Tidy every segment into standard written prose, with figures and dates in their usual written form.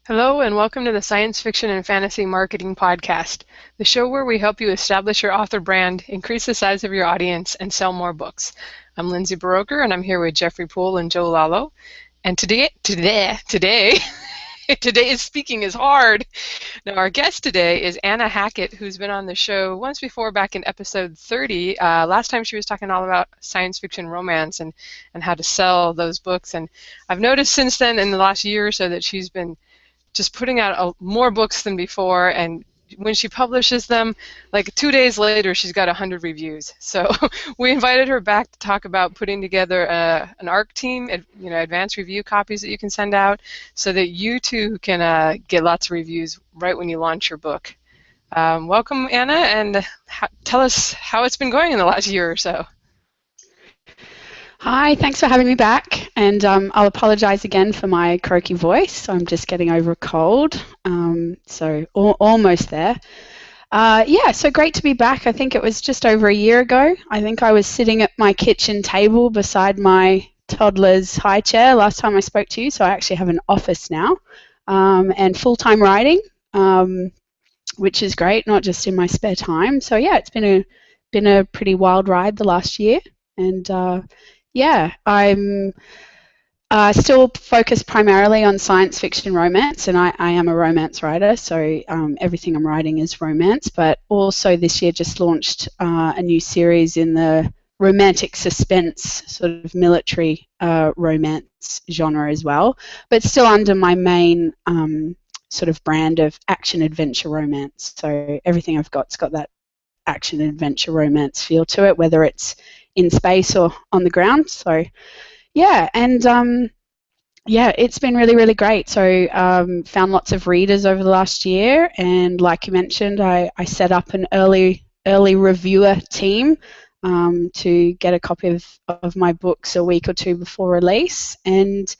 Hello and welcome to the Science Fiction and Fantasy Marketing Podcast, the show where we help you establish your author brand, increase the size of your audience, and sell more books. I'm Lindsay Baroker and I'm here with Jeffrey Poole and Joe Lalo. And today, today's speaking is hard. Now our guest today is Anna Hackett, who's been on the show once before back in episode 30. Last time she was talking all about science fiction romance and how to sell those books. And I've noticed since then in the last year or so that she's been just putting out more books than before, and when she publishes them, like 2 days later, she's got 100 reviews. So we invited her back to talk about putting together an ARC team, advanced review copies that you can send out, so that you too can get lots of reviews right when you launch your book. Welcome, Anna, and tell us how it's been going in the last year or so. Hi, thanks for having me back, and I'll apologise again for my croaky voice. I'm just getting over a cold, so almost there. So great to be back. I think it was just over a year ago. I think I was sitting at my kitchen table beside my toddler's high chair last time I spoke to you, so I actually have an office now, and full-time writing, which is great, not just in my spare time. So yeah, it's been a pretty wild ride the last year, and I'm still focused primarily on science fiction romance, and I am a romance writer, so everything I'm writing is romance, but also this year just launched a new series in the romantic suspense, sort of military romance genre as well, but still under my main sort of brand of action-adventure romance. So everything I've got's got that action-adventure romance feel to it, whether it's in space or on the ground. So yeah, and it's been really, really great. So found lots of readers over the last year, and like you mentioned, I set up an early reviewer team to get a copy of my books a week or two before release, and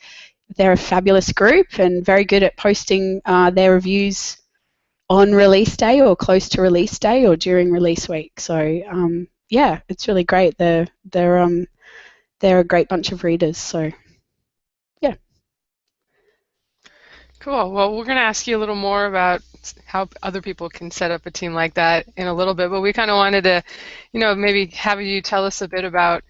they're a fabulous group and very good at posting their reviews on release day or close to release day or during release week. So it's really great. They're a great bunch of readers. So yeah. Cool. Well, we're going to ask you a little more about how other people can set up a team like that in a little bit, but we kind of wanted to, maybe have you tell us a bit about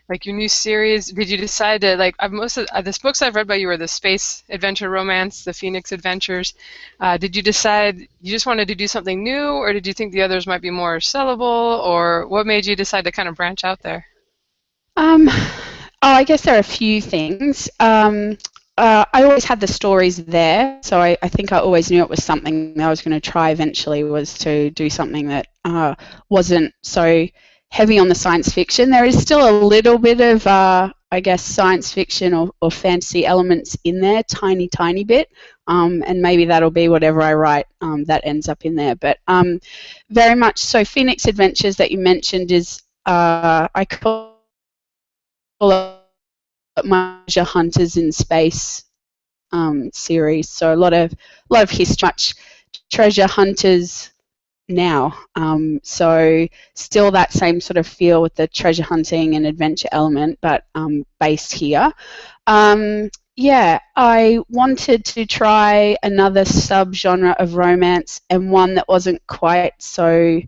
like your new series. Did you decide to most of the books I've read by you are the space adventure romance, the Phoenix Adventures. Did you decide you just wanted to do something new, or did you think the others might be more sellable, or what made you decide to kind of branch out there? I guess there are a few things. I always had the stories there, so I think I always knew it was something that I was going to try eventually, was to do something that wasn't so heavy on the science fiction. There is still a little bit of, science fiction or fantasy elements in there, tiny bit, and maybe that'll be whatever I write that ends up in there. But very much so, Phoenix Adventures that you mentioned is, I call it my treasure hunters in space series. So a lot of history, much treasure hunters now. So still that same sort of feel with the treasure hunting and adventure element, but based here. I wanted to try another sub-genre of romance, and one that wasn't quite so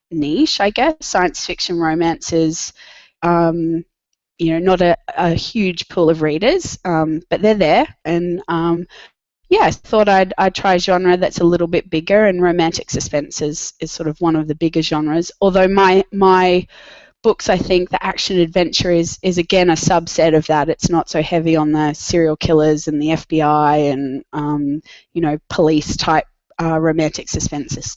niche, I guess. Science fiction romance is not a huge pool of readers, but they're there, and I thought I'd try a genre that's a little bit bigger, and romantic suspense is sort of one of the bigger genres. Although my books, I think the action adventure is again a subset of that. It's not so heavy on the serial killers and the FBI and police type romantic suspenses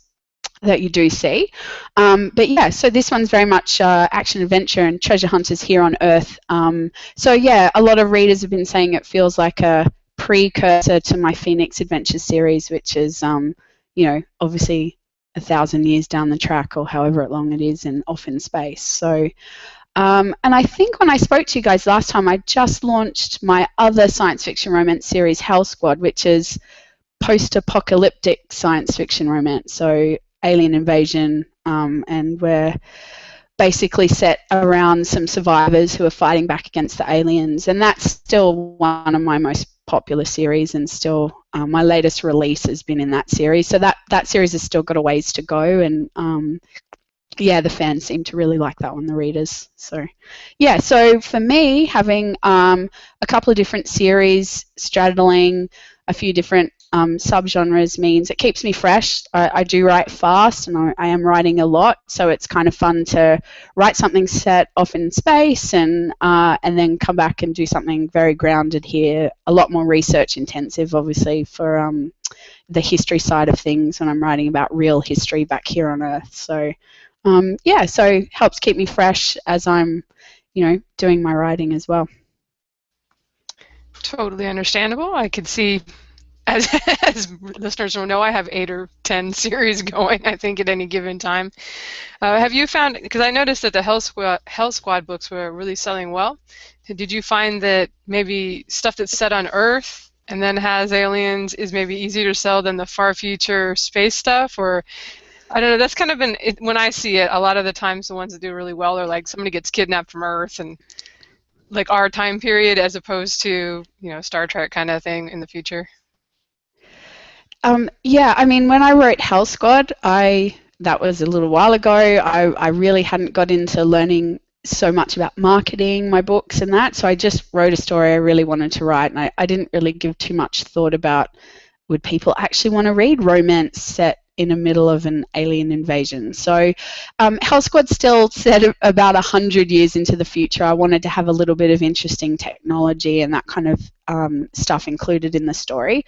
that you do see. So this one's very much action adventure and treasure hunters here on Earth. A lot of readers have been saying it feels like a precursor to my Phoenix Adventures series, which is obviously 1,000 years down the track, or however long it is, and off in space. So and I think when I spoke to you guys last time, I just launched my other science fiction romance series, Hell Squad, which is post-apocalyptic science fiction romance. So alien invasion, and we're basically set around some survivors who are fighting back against the aliens, and that's still one of my most popular series, and still my latest release has been in that series. So that series has still got a ways to go, and yeah, the fans seem to really like that one, the readers. So yeah, so for me, having a couple of different series straddling a few different subgenres means it keeps me fresh. I do write fast, and I am writing a lot, so it's kind of fun to write something set off in space, and then come back and do something very grounded here, a lot more research intensive, obviously, for the history side of things when I'm writing about real history back here on Earth. So yeah, so helps keep me fresh as I'm, doing my writing as well. Totally understandable. I could see, as as listeners will know, I have 8 or 10 series going, I think, at any given time. Have you found, because I noticed that the Hell Squad books were really selling well, did you find that maybe stuff that's set on Earth and then has aliens is maybe easier to sell than the far future space stuff? Or I don't know, that's kind of been, when I see it, a lot of the times the ones that do really well are like somebody gets kidnapped from Earth and like our time period, as opposed to, Star Trek kind of thing in the future. Yeah, I mean, when I wrote Hell Squad, that was a little while ago. I really hadn't got into learning so much about marketing my books and that, so I just wrote a story I really wanted to write, and I didn't really give too much thought about would people actually want to read romance set in the middle of an alien invasion. So Hell Squad still set about 100 years into the future. I wanted to have a little bit of interesting technology and that kind of stuff included in the story.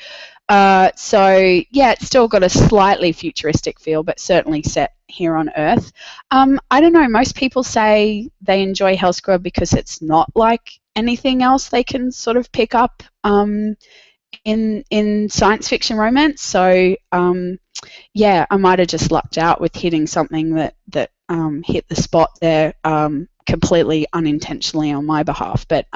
So yeah, it's still got a slightly futuristic feel, but certainly set here on Earth. I don't know, most people say they enjoy Hell Squad because it's not like anything else they can sort of pick up in science fiction romance. So yeah, I might have just lucked out with hitting something that hit the spot there completely unintentionally on my behalf. But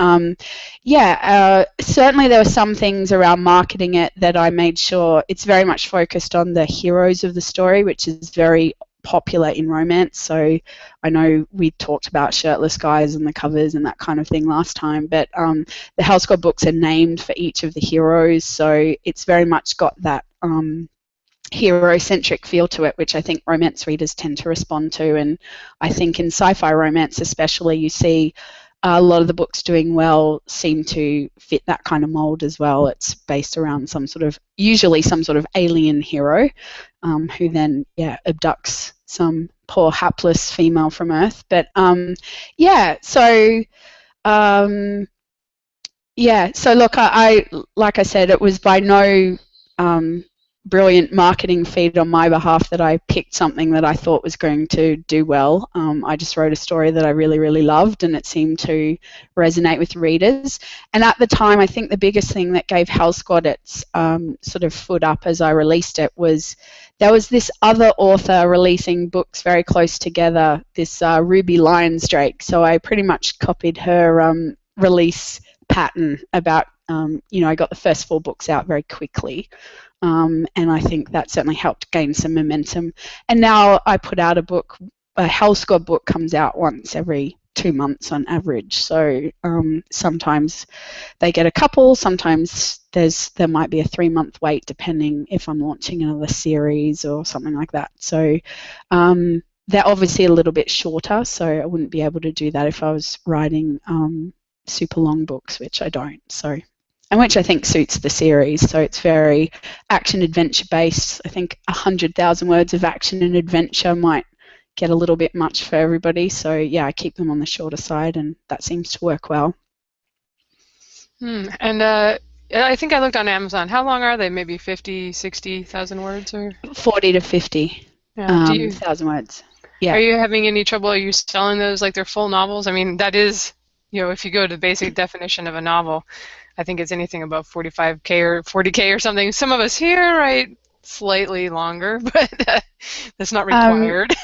yeah, certainly there were some things around marketing it that I made sure it's very much focused on the heroes of the story, which is very popular in romance. So I know we talked about shirtless guys and the covers and that kind of thing last time, but the Hell Squad books are named for each of the heroes, so it's very much got that hero-centric feel to it, which I think romance readers tend to respond to. And I think in sci-fi romance especially, you see a lot of the books doing well seem to fit that kind of mold as well. It's based around usually some sort of alien hero who then, abducts some poor hapless female from Earth. But yeah, so so look, I like I said, it was by no brilliant marketing feat on my behalf that I picked something that I thought was going to do well. I just wrote a story that I really, really loved, and it seemed to resonate with readers. And at the time, I think the biggest thing that gave Hell Squad its sort of foot up as I released it was there was this other author releasing books very close together, this Ruby Lyons Drake. So I pretty much copied her release pattern about, I got the first 4 books out very quickly. And I think that certainly helped gain some momentum. And now I put out a Hell Squad book comes out once every 2 months on average. So sometimes they get a couple, sometimes there might be a 3-month wait depending if I'm launching another series or something like that. So they're obviously a little bit shorter, so I wouldn't be able to do that if I was writing super long books, which I don't. So. And which I think suits the series. So it's very action-adventure based. I think 100,000 words of action and adventure might get a little bit much for everybody. So yeah, I keep them on the shorter side, and that seems to work well. And I think I looked on Amazon. How long are they? Maybe 50, 60,000 words? Or 40 to 50 thousand words. Yeah. Are you having any trouble? Are you selling those like they're full novels? I mean, that is, if you go to the basic definition of a novel, I think it's anything above 45K or 40K or something. Some of us here write slightly longer, but that's not required.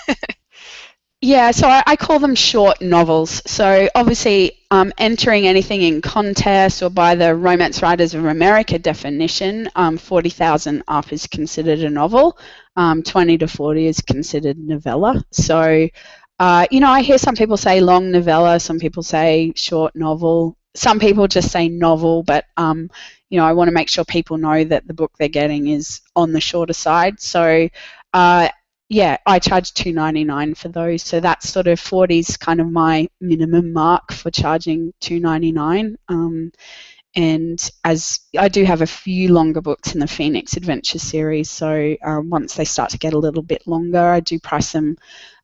Yeah, so I call them short novels. So obviously entering anything in contest or by the Romance Writers of America definition, 40,000 up is considered a novel. 20 to 40 is considered novella. So, I hear some people say long novella, some people say short novel. Some people just say novel, but I want to make sure people know that the book they're getting is on the shorter side. So yeah, I charge $2.99 for those. So that's sort of 40 is kind of my minimum mark for charging $2.99. And as I do have a few longer books in the Phoenix Adventure series, so once they start to get a little bit longer, I do price them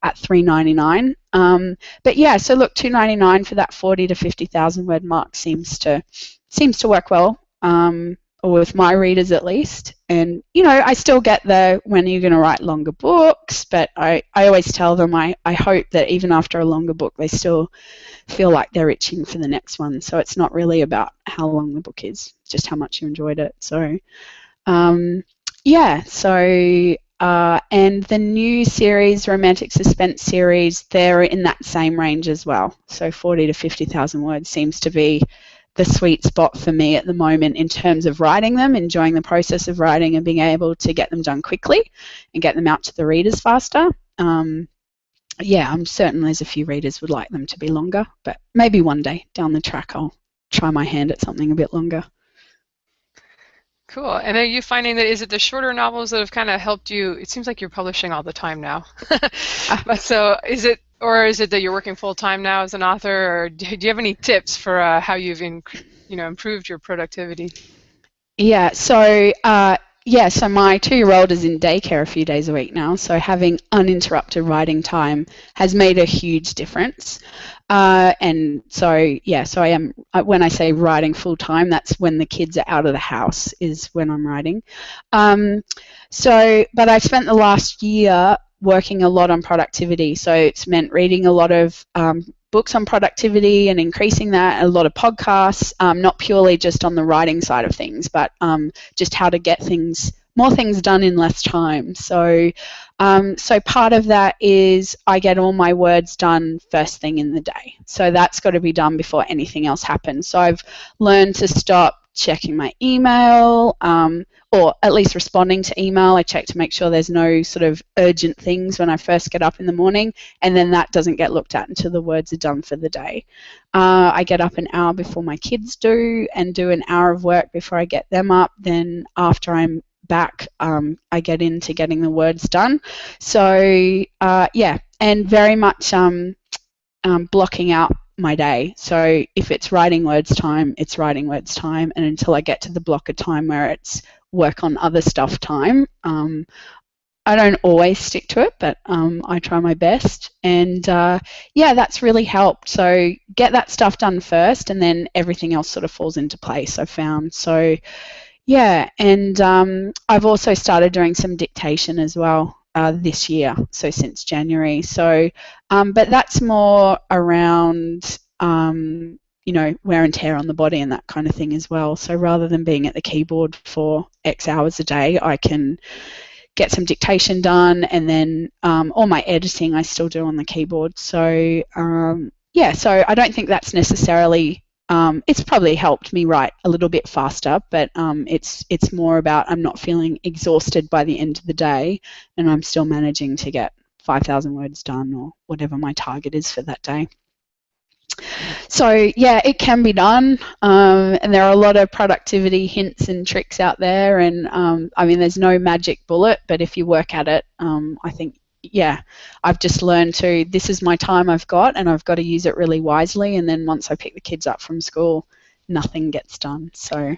at $3.99. But yeah, so look, $2.99 for that 40 to 50,000 word mark seems to work well. Or with my readers at least. And, I still get the when are you going to write longer books, but I always tell them I hope that even after a longer book, they still feel like they're itching for the next one. So it's not really about how long the book is, just how much you enjoyed it. So, yeah, so, and the new series, Romantic Suspense series, they're in that same range as well. So 40 to 50,000 words seems to be the sweet spot for me at the moment in terms of writing them, enjoying the process of writing and being able to get them done quickly and get them out to the readers faster. Yeah, I'm certain there's a few readers would like them to be longer, but maybe one day down the track I'll try my hand at something a bit longer. Cool. And are you finding that is it the shorter novels that have kind of helped you? It seems like you're publishing all the time now. But so is it, or is it that you're working full time now as an author, or do you have any tips for how you've improved your productivity? Yeah, so so my 2-year-old is in daycare a few days a week now, so having uninterrupted writing time has made a huge difference. And so, yeah, so I am, when I say writing full time, that's when the kids are out of the house is when I'm writing. But I've spent the last year working a lot on productivity, so it's meant reading a lot of books on productivity and increasing that, a lot of podcasts, not purely just on the writing side of things, but just how to get more things done in less time. So part of that is I get all my words done first thing in the day. So that's got to be done before anything else happens. So I've learned to stop checking my email, or at least responding to email. I check to make sure there's no sort of urgent things when I first get up in the morning, and then that doesn't get looked at until the words are done for the day. I get up an hour before my kids do and do an hour of work before I get them up. Then after I'm back, I get into getting the words done. So yeah, and very much blocking out my day. So if it's writing words time, it's writing words time, and until I get to the block of time where it's work on other stuff time, I don't always stick to it, but I try my best. And yeah, that's really helped. So get that stuff done first, and then everything else sort of falls into place, I found. So yeah, and I've also started doing some dictation as well this year, so since January. So, but that's more around, wear and tear on the body and that kind of thing as well. So rather than being at the keyboard for X hours a day, I can get some dictation done, and then all my editing I still do on the keyboard. So yeah, so I don't think that's necessarily, it's probably helped me write a little bit faster, but it's more about I'm not feeling exhausted by the end of the day, and I'm still managing to get 5,000 words done or whatever my target is for that day. So yeah, it can be done, and there are a lot of productivity hints and tricks out there, and I mean there's no magic bullet, but if you work at it, I think, yeah, I've just learned this is my time I've got, and I've got to use it really wisely, and then once I pick the kids up from school, nothing gets done. So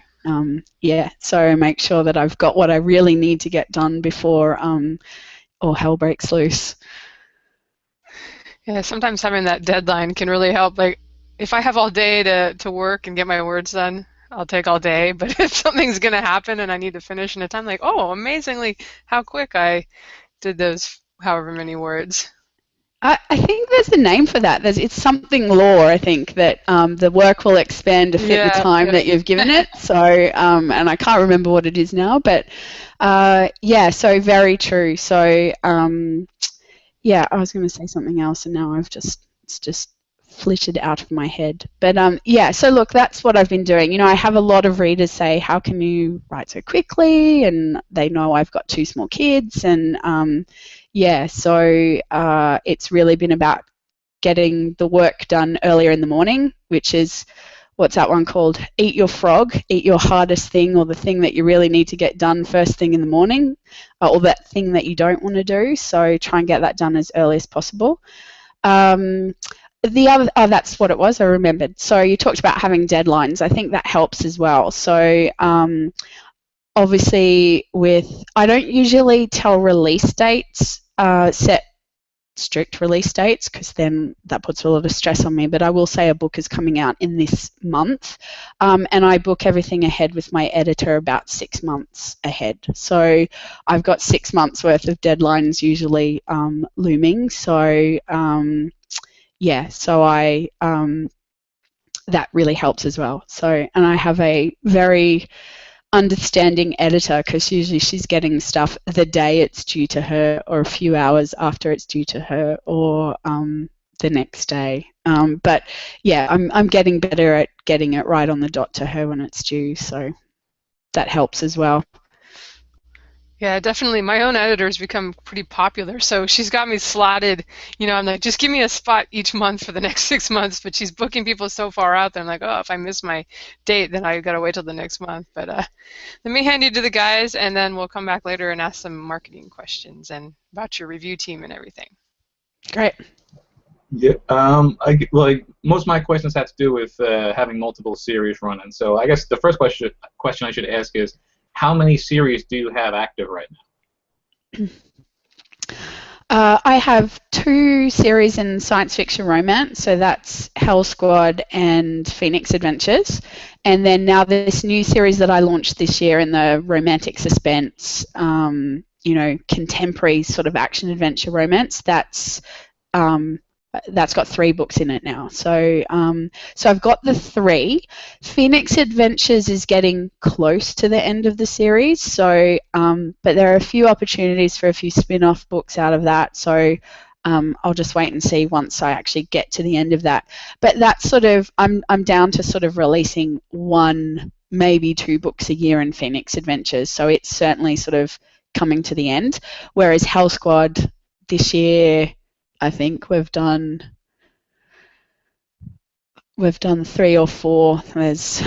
yeah, so I make sure that I've got what I really need to get done before all hell breaks loose. Yeah, sometimes having that deadline can really help. Like, if I have all day to work and get my words done, I'll take all day. But if something's going to happen and I need to finish in a time, like, oh, amazingly, how quick I did those however many words. I think there's a name for that. It's something law, I think, that the work will expand to fit the time that you've given it. So, and I can't remember what it is now, but yeah, so very true. So, yeah, I was going to say something else, and now it's just flitted out of my head. But yeah, so look, that's what I've been doing. I have a lot of readers say, how can you write so quickly? And they know I've got 2 small kids, and yeah, so it's really been about getting the work done earlier in the morning, which is what's that one called? Eat your frog, eat your hardest thing, or the thing that you really need to get done first thing in the morning, or that thing that you don't want to do. So try and get that done as early as possible. The other, oh, that's what it was, I remembered. So you talked about having deadlines. I think that helps as well. So obviously I don't usually tell release dates, set strict release dates, because then that puts a lot of stress on me, but I will say a book is coming out in this month, and I book everything ahead with my editor about 6 months ahead. So I've got 6 months worth of deadlines usually looming. So yeah, so that really helps as well. So, and I have a very understanding editor, because usually she's getting stuff the day it's due to her, or a few hours after it's due to her, or the next day. But yeah, I'm getting better at getting it right on the dot to her when it's due, so that helps as well. Yeah, definitely. My own editor's become pretty popular, so she's got me slotted. I'm like, just give me a spot each month for the next 6 months, but she's booking people so far out that I'm like, oh, if I miss my date, then I gotta wait till the next month. But let me hand you to the guys, and then we'll come back later and ask some marketing questions and about your review team and everything. Great. Yeah. Most of my questions had to do with having multiple series running. So I guess the first question I should ask is, how many series do you have active right now? I have 2 series in science fiction romance, so that's Hell Squad and Phoenix Adventures. And then now this new series that I launched this year in the romantic suspense, contemporary sort of action adventure romance, that's got 3 books in it now. So I've got the 3. Phoenix Adventures is getting close to the end of the series. So, but there are a few opportunities for a few spin-off books out of that. So I'll just wait and see once I actually get to the end of that. But that's sort of, I'm down to sort of releasing 1, maybe 2 books a year in Phoenix Adventures. So it's certainly sort of coming to the end. Whereas Hell Squad this year, I think we've done 3 or 4. There's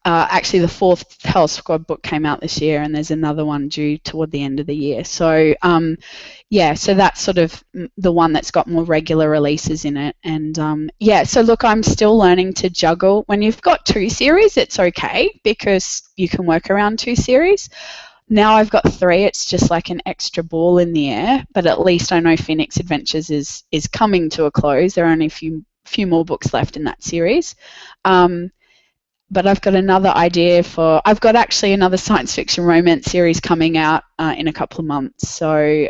actually the 4th Hell Squad book came out this year, and there's another one due toward the end of the year. So yeah, so that's sort of the one that's got more regular releases in it. And yeah, so look, I'm still learning to juggle. When you've got 2 series, it's okay because you can work around 2 series. Now I've got 3, it's just like an extra ball in the air, but at least I know Phoenix Adventures is coming to a close. There are only a few more books left in that series. But I've got another idea I've got actually another science fiction romance series coming out in a couple of months. So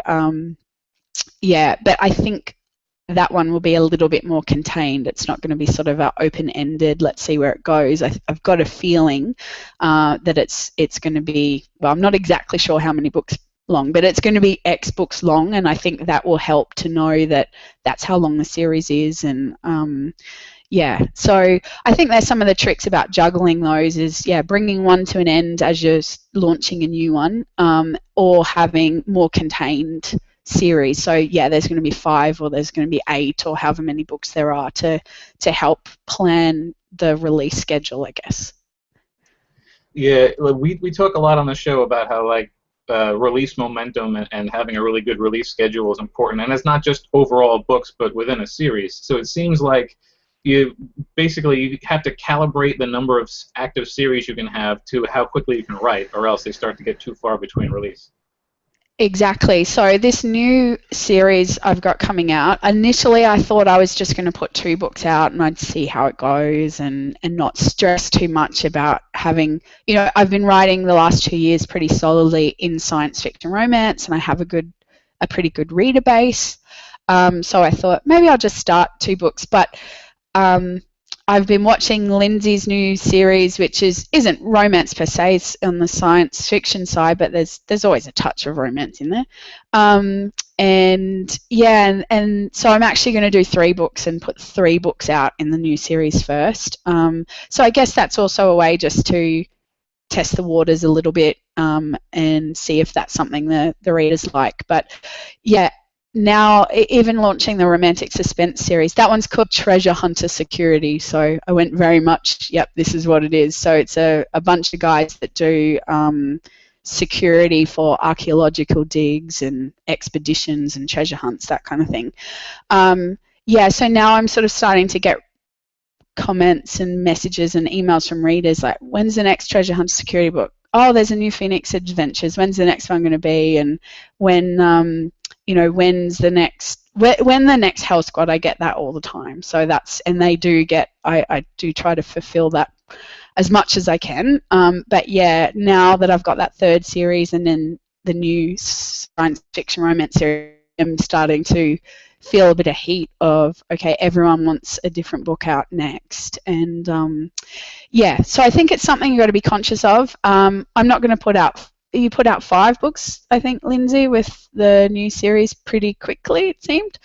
yeah, but I think that one will be a little bit more contained. It's not going to be sort of open-ended, let's see where it goes. I've got a feeling that it's going to be, well, I'm not exactly sure how many books long, but it's going to be X books long, and I think that will help to know that that's how long the series is. And yeah, so I think there's some of the tricks about juggling those is, yeah, bringing one to an end as you're launching a new one, or having more contained series. So yeah, there's going to be 5 or there's going to be 8 or however many books there are to help plan the release schedule, I guess. Yeah, we talk a lot on the show about how release momentum and having a really good release schedule is important, and it's not just overall books but within a series. So it seems like you have to calibrate the number of active series you can have to how quickly you can write, or else they start to get too far between release. Exactly. So this new series I've got coming out, initially I thought I was just going to put 2 books out and I'd see how it goes and not stress too much about having, I've been writing the last 2 years pretty solidly in science fiction romance, and I have a pretty good reader base. So I thought maybe I'll just start 2 books. But I've been watching Lindsay's new series, which isn't romance per se, it's on the science fiction side, but there's always a touch of romance in there. And yeah, and so I'm actually going to do 3 books and put 3 books out in the new series first. So I guess that's also a way just to test the waters a little bit, and see if that's something the readers like. But yeah, now even launching the romantic suspense series. That one's called Treasure Hunter Security. So I went very much, yep, this is what it is. So it's a bunch of guys that do security for archaeological digs and expeditions and treasure hunts, that kind of thing. Yeah, so now I'm sort of starting to get comments and messages and emails from readers like, when's the next treasure hunter security book? Oh, there's a new Phoenix Adventures. When's the next one going to be? And when, you know, when's the next, when the next Hell Squad? I get that all the time. So that's, and they do get, I do try to fulfill that as much as I can. But yeah, now that I've got that third series and then the new science fiction romance series, I'm starting to feel a bit of heat of, okay, everyone wants a different book out next. And yeah, so I think it's something you've got to be conscious of. I'm not going to put out, you put out 5 books, I think, Lindsay, with the new series pretty quickly, it seemed.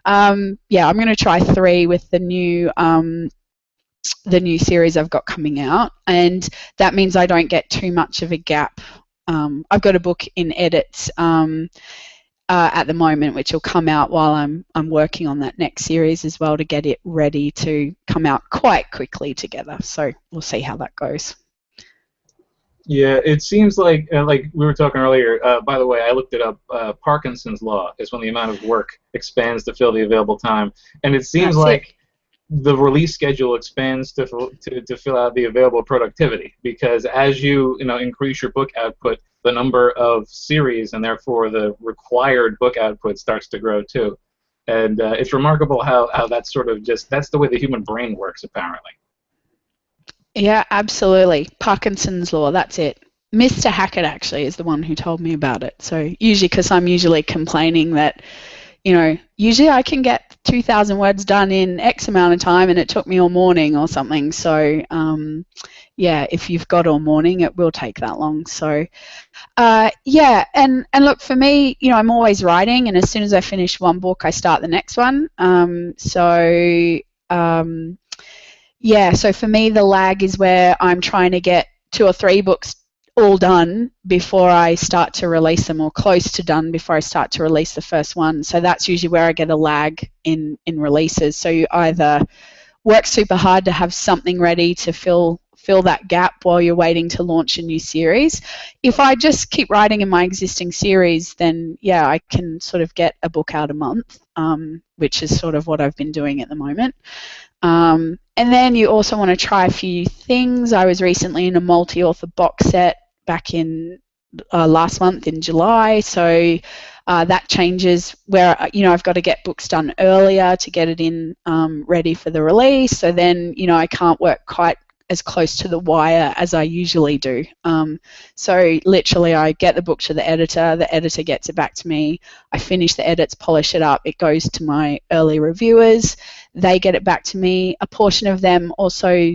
Yeah, I'm going to try 3 with the new series I've got coming out, and that means I don't get too much of a gap. I've got a book in edits at the moment, which will come out while I'm working on that next series as well, to get it ready to come out quite quickly together. So we'll see how that goes. Yeah, it seems like we were talking earlier. By the way, I looked it up. Parkinson's law is when the amount of work expands to fill the available time, and it seems like the release schedule expands to fill out the available productivity, because as you increase your book output, the number of series and therefore the required book output starts to grow too. And it's remarkable how that's sort of that's the way the human brain works, apparently. Yeah, absolutely. Parkinson's law, that's it. Mr. Hackett actually is the one who told me about it. So usually, because I'm usually complaining that, usually I can get 2,000 words done in X amount of time and it took me all morning or something. So yeah, if you've got all morning, it will take that long. So yeah, and look, for me, I'm always writing, and as soon as I finish one book, I start the next one. Yeah, so for me, the lag is where I'm trying to get 2 or 3 books all done before I start to release them, or close to done before I start to release the first one. So that's usually where I get a lag in releases. So you either work super hard to have something ready to fill that gap while you're waiting to launch a new series. If I just keep writing in my existing series, then yeah, I can sort of get a book out a month, which is sort of what I've been doing at the moment. And then you also want to try a few things. I was recently in a multi-author box set back in last month in July, so that changes where I've got to get books done earlier to get it in ready for the release. So then I can't work quite as close to the wire as I usually do. So literally, I get the book to the editor gets it back to me, I finish the edits, polish it up, it goes to my early reviewers, they get it back to me. A portion of them also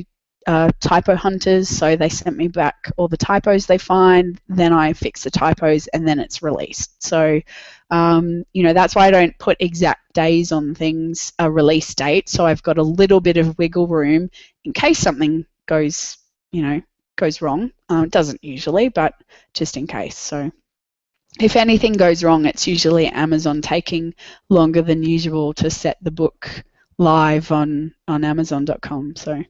typo hunters, so they sent me back all the typos they find, then I fix the typos, and then it's released. So that's why I don't put exact days on things, a release date, so I've got a little bit of wiggle room in case something goes wrong. It doesn't usually, but just in case. So if anything goes wrong, it's usually Amazon taking longer than usual to set the book live on Amazon.com. So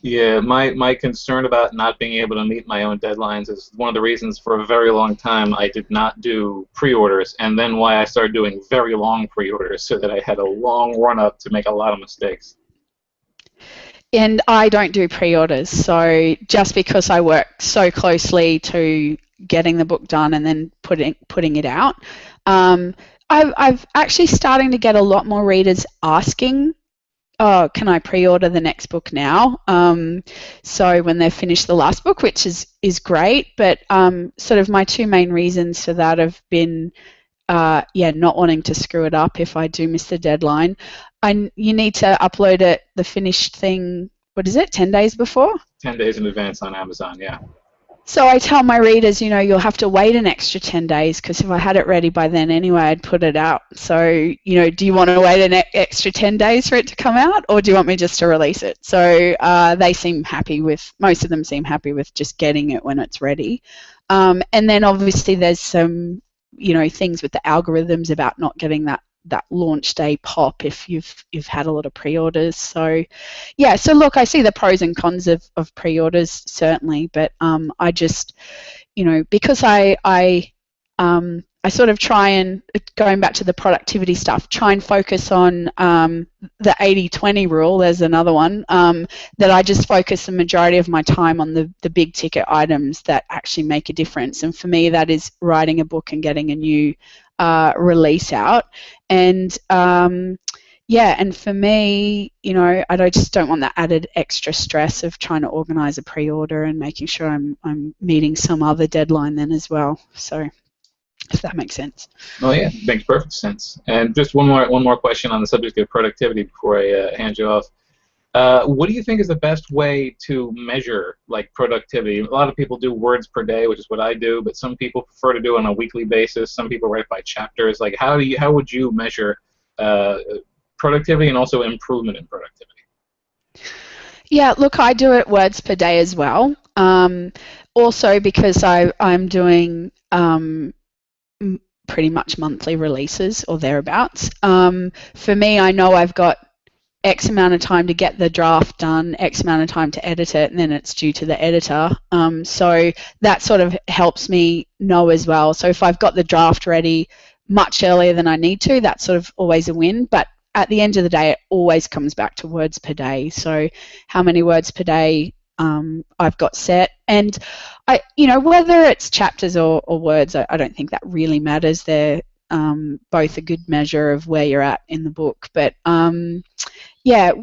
yeah, my concern about not being able to meet my own deadlines is one of the reasons for a very long time I did not do pre-orders, and then why I started doing very long pre-orders, so that I had a long run-up to make a lot of mistakes. And I don't do pre-orders, so just because I work so closely to getting the book done and then putting it out, I've actually starting to get a lot more readers asking, oh, can I pre-order the next book now? So when they've finished the last book, which is great, but sort of my 2 main reasons for that have been, not wanting to screw it up if I do miss the deadline. You need to upload it, the finished thing, 10 days before? 10 days in advance on Amazon, yeah. So I tell my readers, you'll have to wait an extra 10 days, because if I had it ready by then anyway, I'd put it out. So, do you want to wait an extra 10 days for it to come out, or do you want me just to release it? So most of them seem happy with just getting it when it's ready. And then obviously there's some things with the algorithms about not getting that launch day pop if you've had a lot of pre-orders. So yeah, so look, I see the pros and cons of pre-orders certainly, but I just, because I sort of try and, going back to the productivity stuff, try and focus on the 80-20 rule. There's another one, that I just focus the majority of my time on the big ticket items that actually make a difference. And for me, that is writing a book and getting a new release out. And and for me, I just don't want that added extra stress of trying to organize a pre-order and making sure I'm meeting some other deadline then as well. So, if that makes sense. Oh yeah, makes perfect sense. And just one more question on the subject of productivity before I hand you off. What do you think is the best way to measure productivity? A lot of people do words per day, which is what I do, but some people prefer to do it on a weekly basis. Some people write by chapters. How would you measure productivity and also improvement in productivity? Yeah, look, I do it words per day as well. Also because I'm doing pretty much monthly releases or thereabouts. For me, I know I've got X amount of time to get the draft done, X amount of time to edit it, and then it's due to the editor. So that sort of helps me know as well. So if I've got the draft ready much earlier than I need to, that's sort of always a win. But at the end of the day, it always comes back to words per day. So how many words per day I've got set, and whether it's chapters or words, I don't think that really matters. They're both a good measure of where you're at in the book. But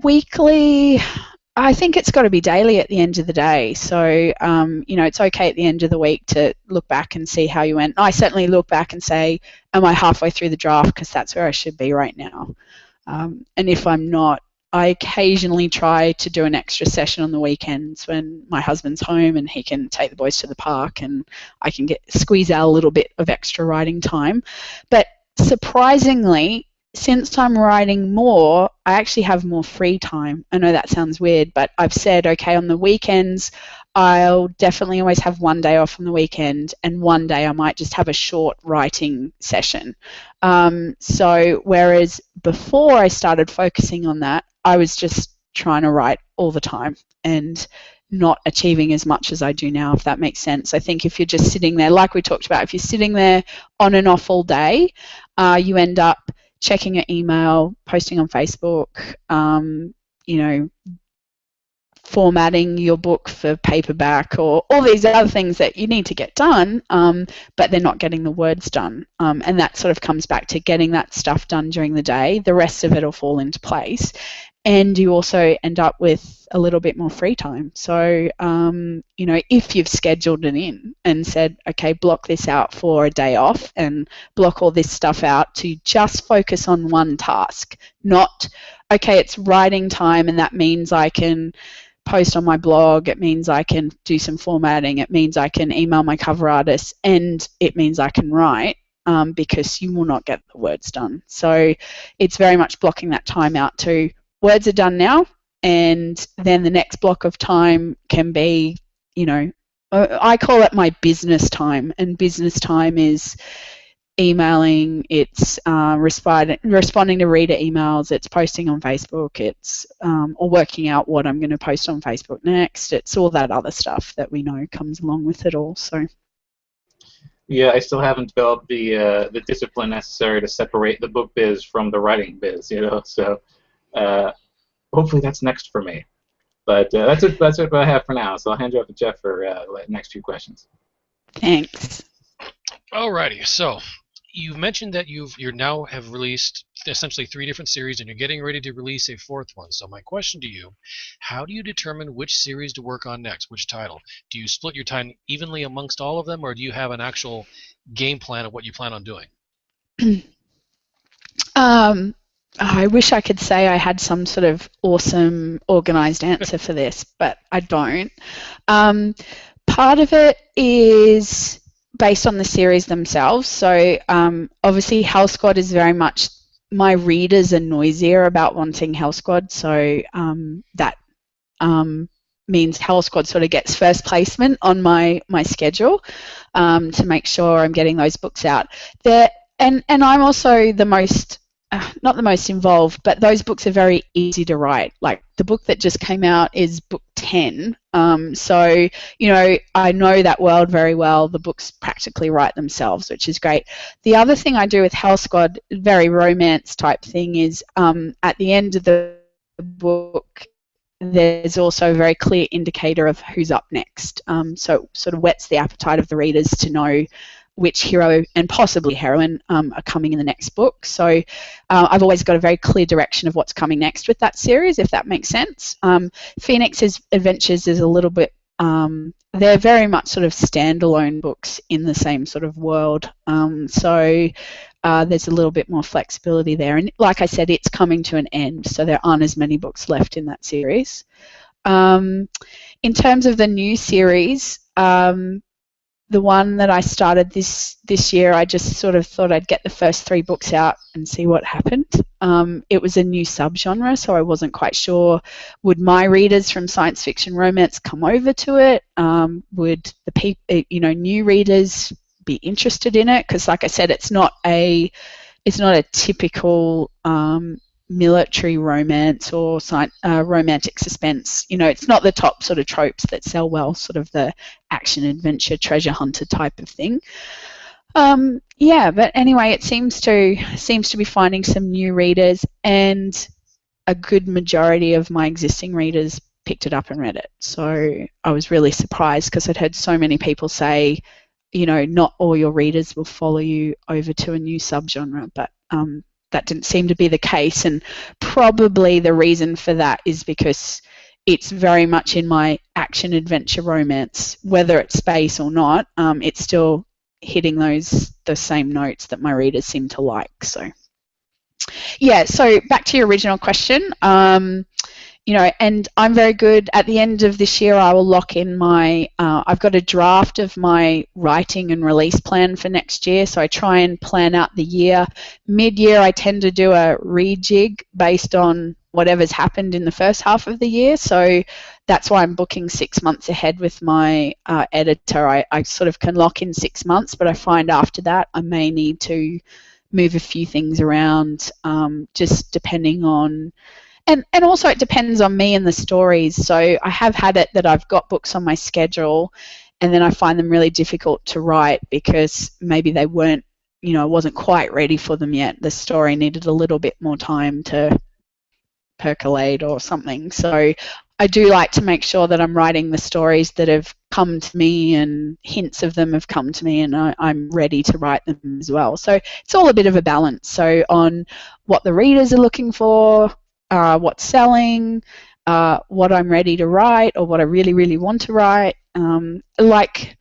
weekly, I think it's got to be daily at the end of the day. So it's okay at the end of the week to look back and see how you went. I certainly look back and say, am I halfway through the draft? Because that's where I should be right now. And if I'm not, I occasionally try to do an extra session on the weekends when my husband's home and he can take the boys to the park and I can squeeze out a little bit of extra writing time. But surprisingly, since I'm writing more, I actually have more free time. I know that sounds weird, but I've said, okay, on the weekends, I'll definitely always have one day off on the weekend, and one day I might just have a short writing session. So whereas before I started focusing on that, I was just trying to write all the time and not achieving as much as I do now, if that makes sense. I think if you're just sitting there, like we talked about, if you're sitting there on and off all day, you end up checking your email, posting on Facebook, formatting your book for paperback, or all these other things that you need to get done, but they're not getting the words done. And that sort of comes back to getting that stuff done during the day. The rest of it will fall into place. And you also end up with a little bit more free time. So, if you've scheduled it in and said, okay, block this out for a day off and block all this stuff out to just focus on one task, not, okay, it's writing time and that means I can post on my blog, it means I can do some formatting, it means I can email my cover artist, and it means I can write, because you will not get the words done. So it's very much blocking that time out to words are done now, and then the next block of time can be, I call it my business time, and business time is emailing, it's responding to reader emails, it's posting on Facebook, it's or working out what I'm going to post on Facebook next. It's all that other stuff that we know comes along with it all. So yeah, I still haven't developed the discipline necessary to separate the book biz from the writing biz, so hopefully that's next for me. But that's what I have for now, so I'll hand you off to Jeff for the next few questions. Thanks. Alrighty, so you mentioned that you now have released essentially 3 different series and you're getting ready to release a 4th one. So my question to you, how do you determine which series to work on next, which title? Do you split your time evenly amongst all of them, or do you have an actual game plan of what you plan on doing? I wish I could say I had some sort of awesome organized answer for this, but I don't. Part of it is based on the series themselves. So obviously Hell Squad is very much, my readers are noisier about wanting Hell Squad, so that means Hell Squad sort of gets first placement on my schedule, to make sure I'm getting those books out there. And I'm also the most, not the most involved, but those books are very easy to write. Like the book that just came out is book 10. So, you know, I know that world very well. The books practically write themselves, which is great. The other thing I do with Hell Squad, very romance type thing, is at the end of the book, there's also a very clear indicator of who's up next. So it sort of whets the appetite of the readers to know which hero and possibly heroine are coming in the next book. So I've always got a very clear direction of what's coming next with that series, if that makes sense. Phoenix's Adventures is a little bit, they're very much sort of standalone books in the same sort of world. So there's a little bit more flexibility there. And like I said, it's coming to an end, so there aren't as many books left in that series. In terms of the new series, the one that I started this year, I just sort of thought I'd get the first 3 books out and see what happened. It was a new subgenre, so I wasn't quite sure, would my readers from science fiction romance come over to it? Would the people, you know, new readers be interested in it? Because like I said, it's not a typical military romance or romantic suspense. You know, it's not the top sort of tropes that sell well, sort of the action adventure treasure hunter type of thing. Yeah, but anyway, it seems to be finding some new readers, and a good majority of my existing readers picked it up and read it. So I was really surprised, because I'd heard so many people say, you know, not all your readers will follow you over to a new subgenre, but that didn't seem to be the case, and probably the reason for that is because it's very much in my action adventure romance, whether it's space or not. It's still hitting the same notes that my readers seem to like. So yeah, so back to your original question. You know, and I'm very good. At the end of this year, I will lock in my, I've got a draft of my writing and release plan for next year, so I try and plan out the year. Mid-year, I tend to do a rejig based on whatever's happened in the first half of the year, so that's why I'm booking 6 months ahead with my editor. I sort of can lock in 6 months, but I find after that I may need to move a few things around, just depending on, and also it depends on me and the stories. So I have had it that I've got books on my schedule, and then I find them really difficult to write because maybe they weren't, you know, I wasn't quite ready for them yet. The story needed a little bit more time to percolate or something. So I do like to make sure that I'm writing the stories that have come to me, and hints of them have come to me, and I'm ready to write them as well. So it's all a bit of a balance. So on what the readers are looking for, what's selling, what I'm ready to write, or what I really, really want to write. Like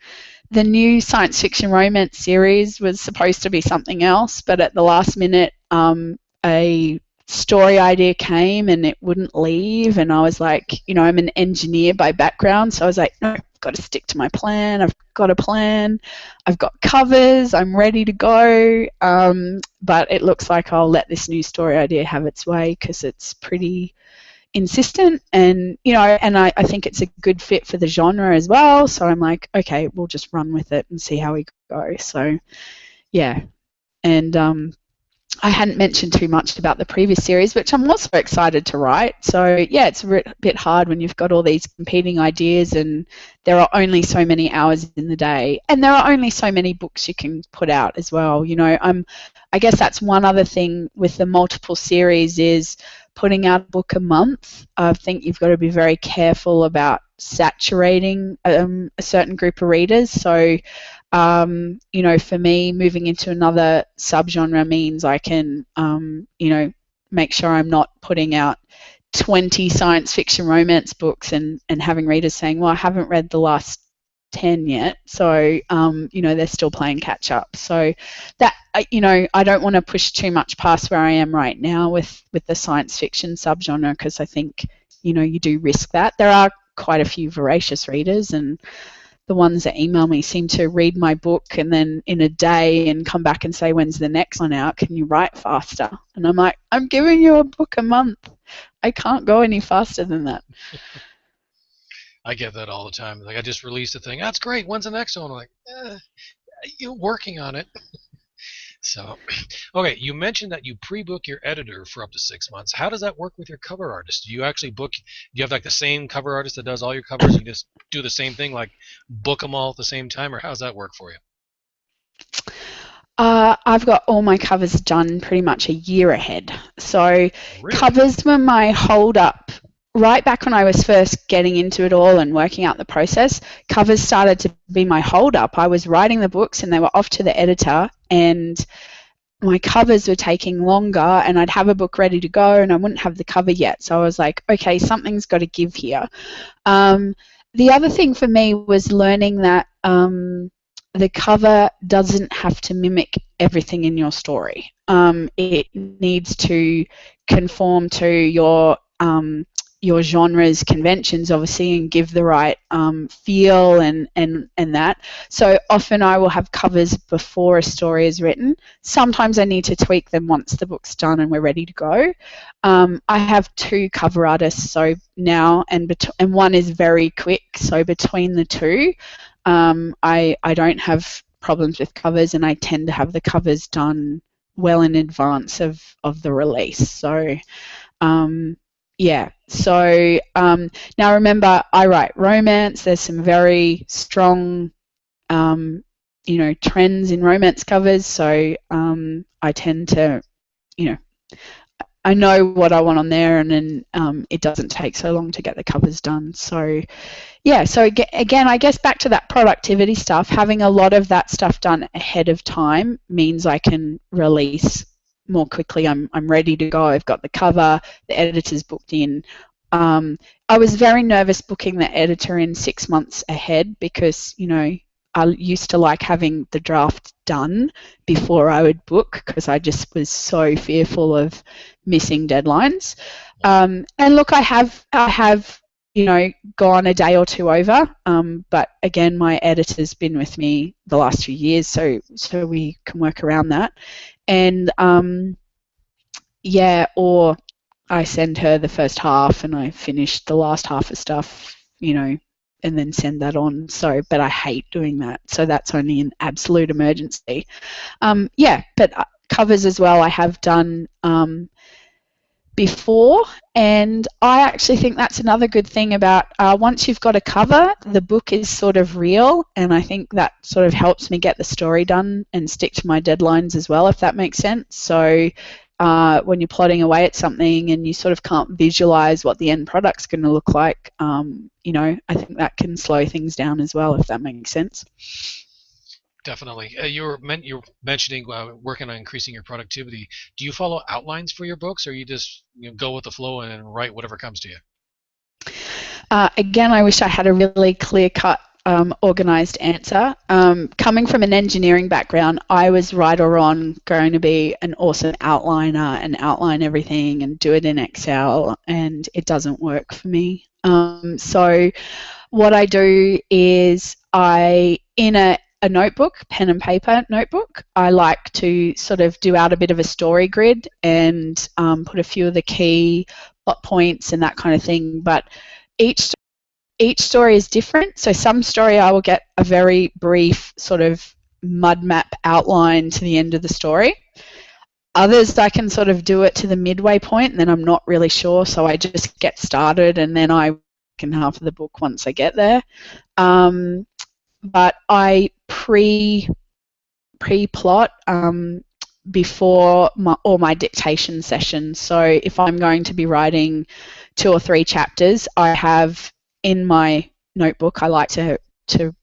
the new science fiction romance series was supposed to be something else, but at the last minute, a story idea came and it wouldn't leave, and I was like, you know, I'm an engineer by background, so I was like, no, I've got to stick to my plan. I've got a plan. I've got covers. I'm ready to go. But it looks like I'll let this new story idea have its way, because it's pretty insistent, and you know, and I think it's a good fit for the genre as well. So I'm like, okay, we'll just run with it and see how we go. So yeah, and I hadn't mentioned too much about the previous series, which I'm also excited to write. So yeah, it's a bit hard when you've got all these competing ideas and there are only so many hours in the day, and there are only so many books you can put out as well. You know, I guess that's one other thing with the multiple series is putting out a book a month. I think you've got to be very careful about saturating a certain group of readers. So you know, for me, moving into another subgenre means I can, you know, make sure I'm not putting out 20 science fiction romance books and having readers saying, well, I haven't read the last 10 yet. So, you know, they're still playing catch up. So that, you know, I don't want to push too much past where I am right now with the science fiction subgenre, because I think, you know, you do risk that. There are quite a few voracious readers, and the ones that email me seem to read my book and then in a day and come back and say, when's the next one out? Can you write faster? And I'm like, I'm giving you a book a month. I can't go any faster than that. I get that all the time. Like I just released a thing. That's great. When's the next one? I'm like, you're working on it. So, okay, you mentioned that you pre-book your editor for up to 6 months. How does that work with your cover artist? Do you actually book? Do you have like the same cover artist that does all your covers? You just do the same thing, like book them all at the same time, or how does that work for you? I've got all my covers done pretty much a year ahead. So Really? covers were my hold up right back when I was first getting into it all and working out the process. Covers started to be my hold up. I was writing the books and they were off to the editor, and my covers were taking longer, and I'd have a book ready to go and I wouldn't have the cover yet. So I was like, okay, something's got to give here. The other thing for me was learning that the cover doesn't have to mimic everything in your story. It needs to conform to your genre's conventions, obviously, and give the right feel and that. So often I will have covers before a story is written. Sometimes I need to tweak them once the book's done and we're ready to go. I have 2 cover artists so now, and one is very quick. So between the 2, I don't have problems with covers, and I tend to have the covers done well in advance of the release. So yeah. So now remember, I write romance. There's some very strong trends in romance covers. So I tend to, I know what I want on there, and then it doesn't take so long to get the covers done. So yeah, so again, I guess back to that productivity stuff, having a lot of that stuff done ahead of time means I can release more quickly. I'm ready to go. I've got the cover, the editor's booked in. I was very nervous booking the editor in 6 months ahead because, I used to like having the draft done before I would book because I just was so fearful of missing deadlines. And look, I have gone a day or 2 over, but again, my editor's been with me the last few years, so we can work around that. And or I send her the first half and I finish the last half of stuff, and then send that on. So, but I hate doing that. So that's only an absolute emergency. But covers as well I have done before, and I actually think that's another good thing about once you've got a cover, the book is sort of real, and I think that sort of helps me get the story done and stick to my deadlines as well, if that makes sense. So when you're plodding away at something and you sort of can't visualize what the end product's going to look like, I think that can slow things down as well, if that makes sense. Definitely. You're mentioning working on increasing your productivity. Do you follow outlines for your books, or you just go with the flow and write whatever comes to you? Again, I wish I had a really clear-cut, organized answer. Coming from an engineering background, I was right or wrong going to be an awesome outliner and outline everything and do it in Excel, and it doesn't work for me. So what I do is in a notebook, pen and paper notebook, I like to sort of do out a bit of a story grid and put a few of the key plot points and that kind of thing. But each story is different. So some story I will get a very brief sort of mud map outline to the end of the story. Others I can sort of do it to the midway point and then I'm not really sure, so I just get started and then I can half of the book once I get there. But I pre-plot before all my dictation sessions. So if I'm going to be writing 2 or 3 chapters, I have in my notebook, I like to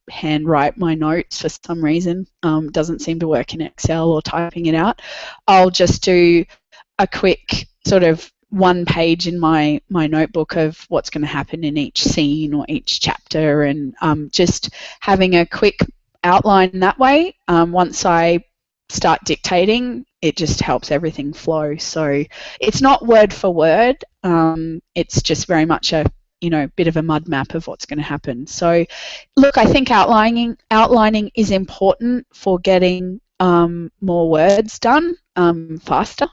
handwrite my notes for some reason. Doesn't seem to work in Excel or typing it out. I'll just do a quick sort of 1 page in my notebook of what's going to happen in each scene or each chapter, and just having a quick outline that way. Once I start dictating, it just helps everything flow. So it's not word for word. It's just very much a bit of a mud map of what's going to happen. So look, I think outlining is important for getting more words done faster.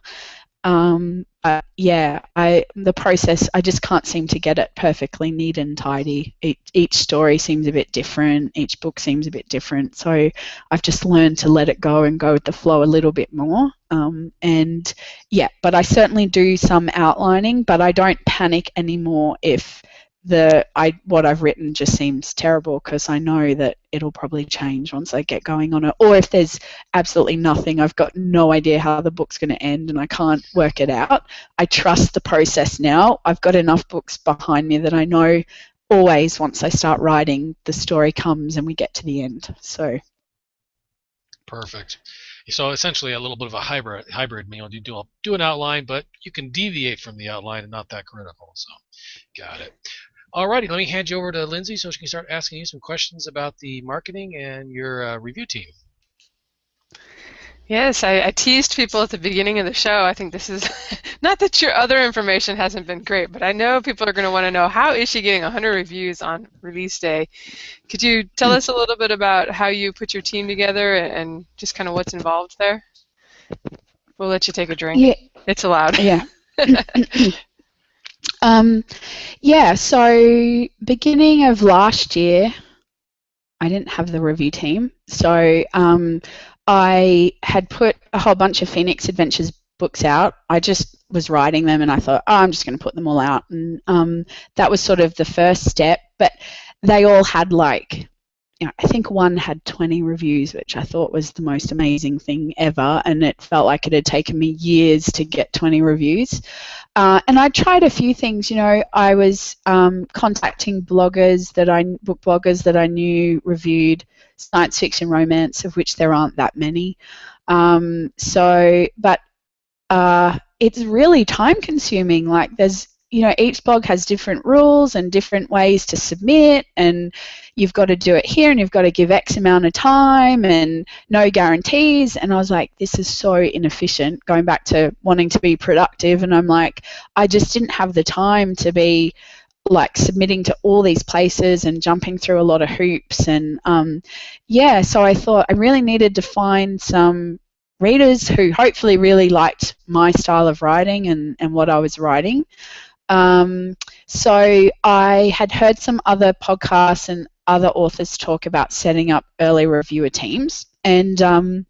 But yeah, the process, I just can't seem to get it perfectly neat and tidy. Each story seems a bit different. Each book seems a bit different. So I've just learned to let it go and go with the flow a little bit more. And yeah, but I certainly do some outlining, but I don't panic anymore if what I've written just seems terrible, because I know that it'll probably change once I get going on it. Or if there's absolutely nothing, I've got no idea how the book's going to end and I can't work it out. I trust the process now. I've got enough books behind me that I know always once I start writing, the story comes and we get to the end. So Perfect. So essentially a little bit of a hybrid meal. You do an outline, but you can deviate from the outline and not that critical. So got it. Alrighty, let me hand you over to Lindsay so she can start asking you some questions about the marketing and your review team. Yes, I teased people at the beginning of the show. I think this is not that your other information hasn't been great, but I know people are going to want to know, how is she getting 100 reviews on release day? Could you tell us a little bit about how you put your team together and just kind of what's involved there? We'll let you take a drink. yeah, It's allowed. yeah. Yeah, so beginning of last year, I didn't have the review team. So I had put a whole bunch of Phoenix Adventures books out. I just was writing them and I thought, oh, I'm just going to put them all out. And that was sort of the first step. But they all had I think one had 20 reviews, which I thought was the most amazing thing ever, and it felt like it had taken me years to get 20 reviews. And I tried a few things. I was contacting book bloggers that I knew reviewed science fiction romance, of which there aren't that many. But it's really time consuming. Like there's each blog has different rules and different ways to submit, and you've got to do it here and you've got to give X amount of time and no guarantees. And I was like, this is so inefficient, going back to wanting to be productive. And I'm like, I just didn't have the time to be submitting to all these places and jumping through a lot of hoops. And so I thought I really needed to find some readers who hopefully really liked my style of writing and what I was writing. So I had heard some other podcasts and other authors talk about setting up early reviewer teams. And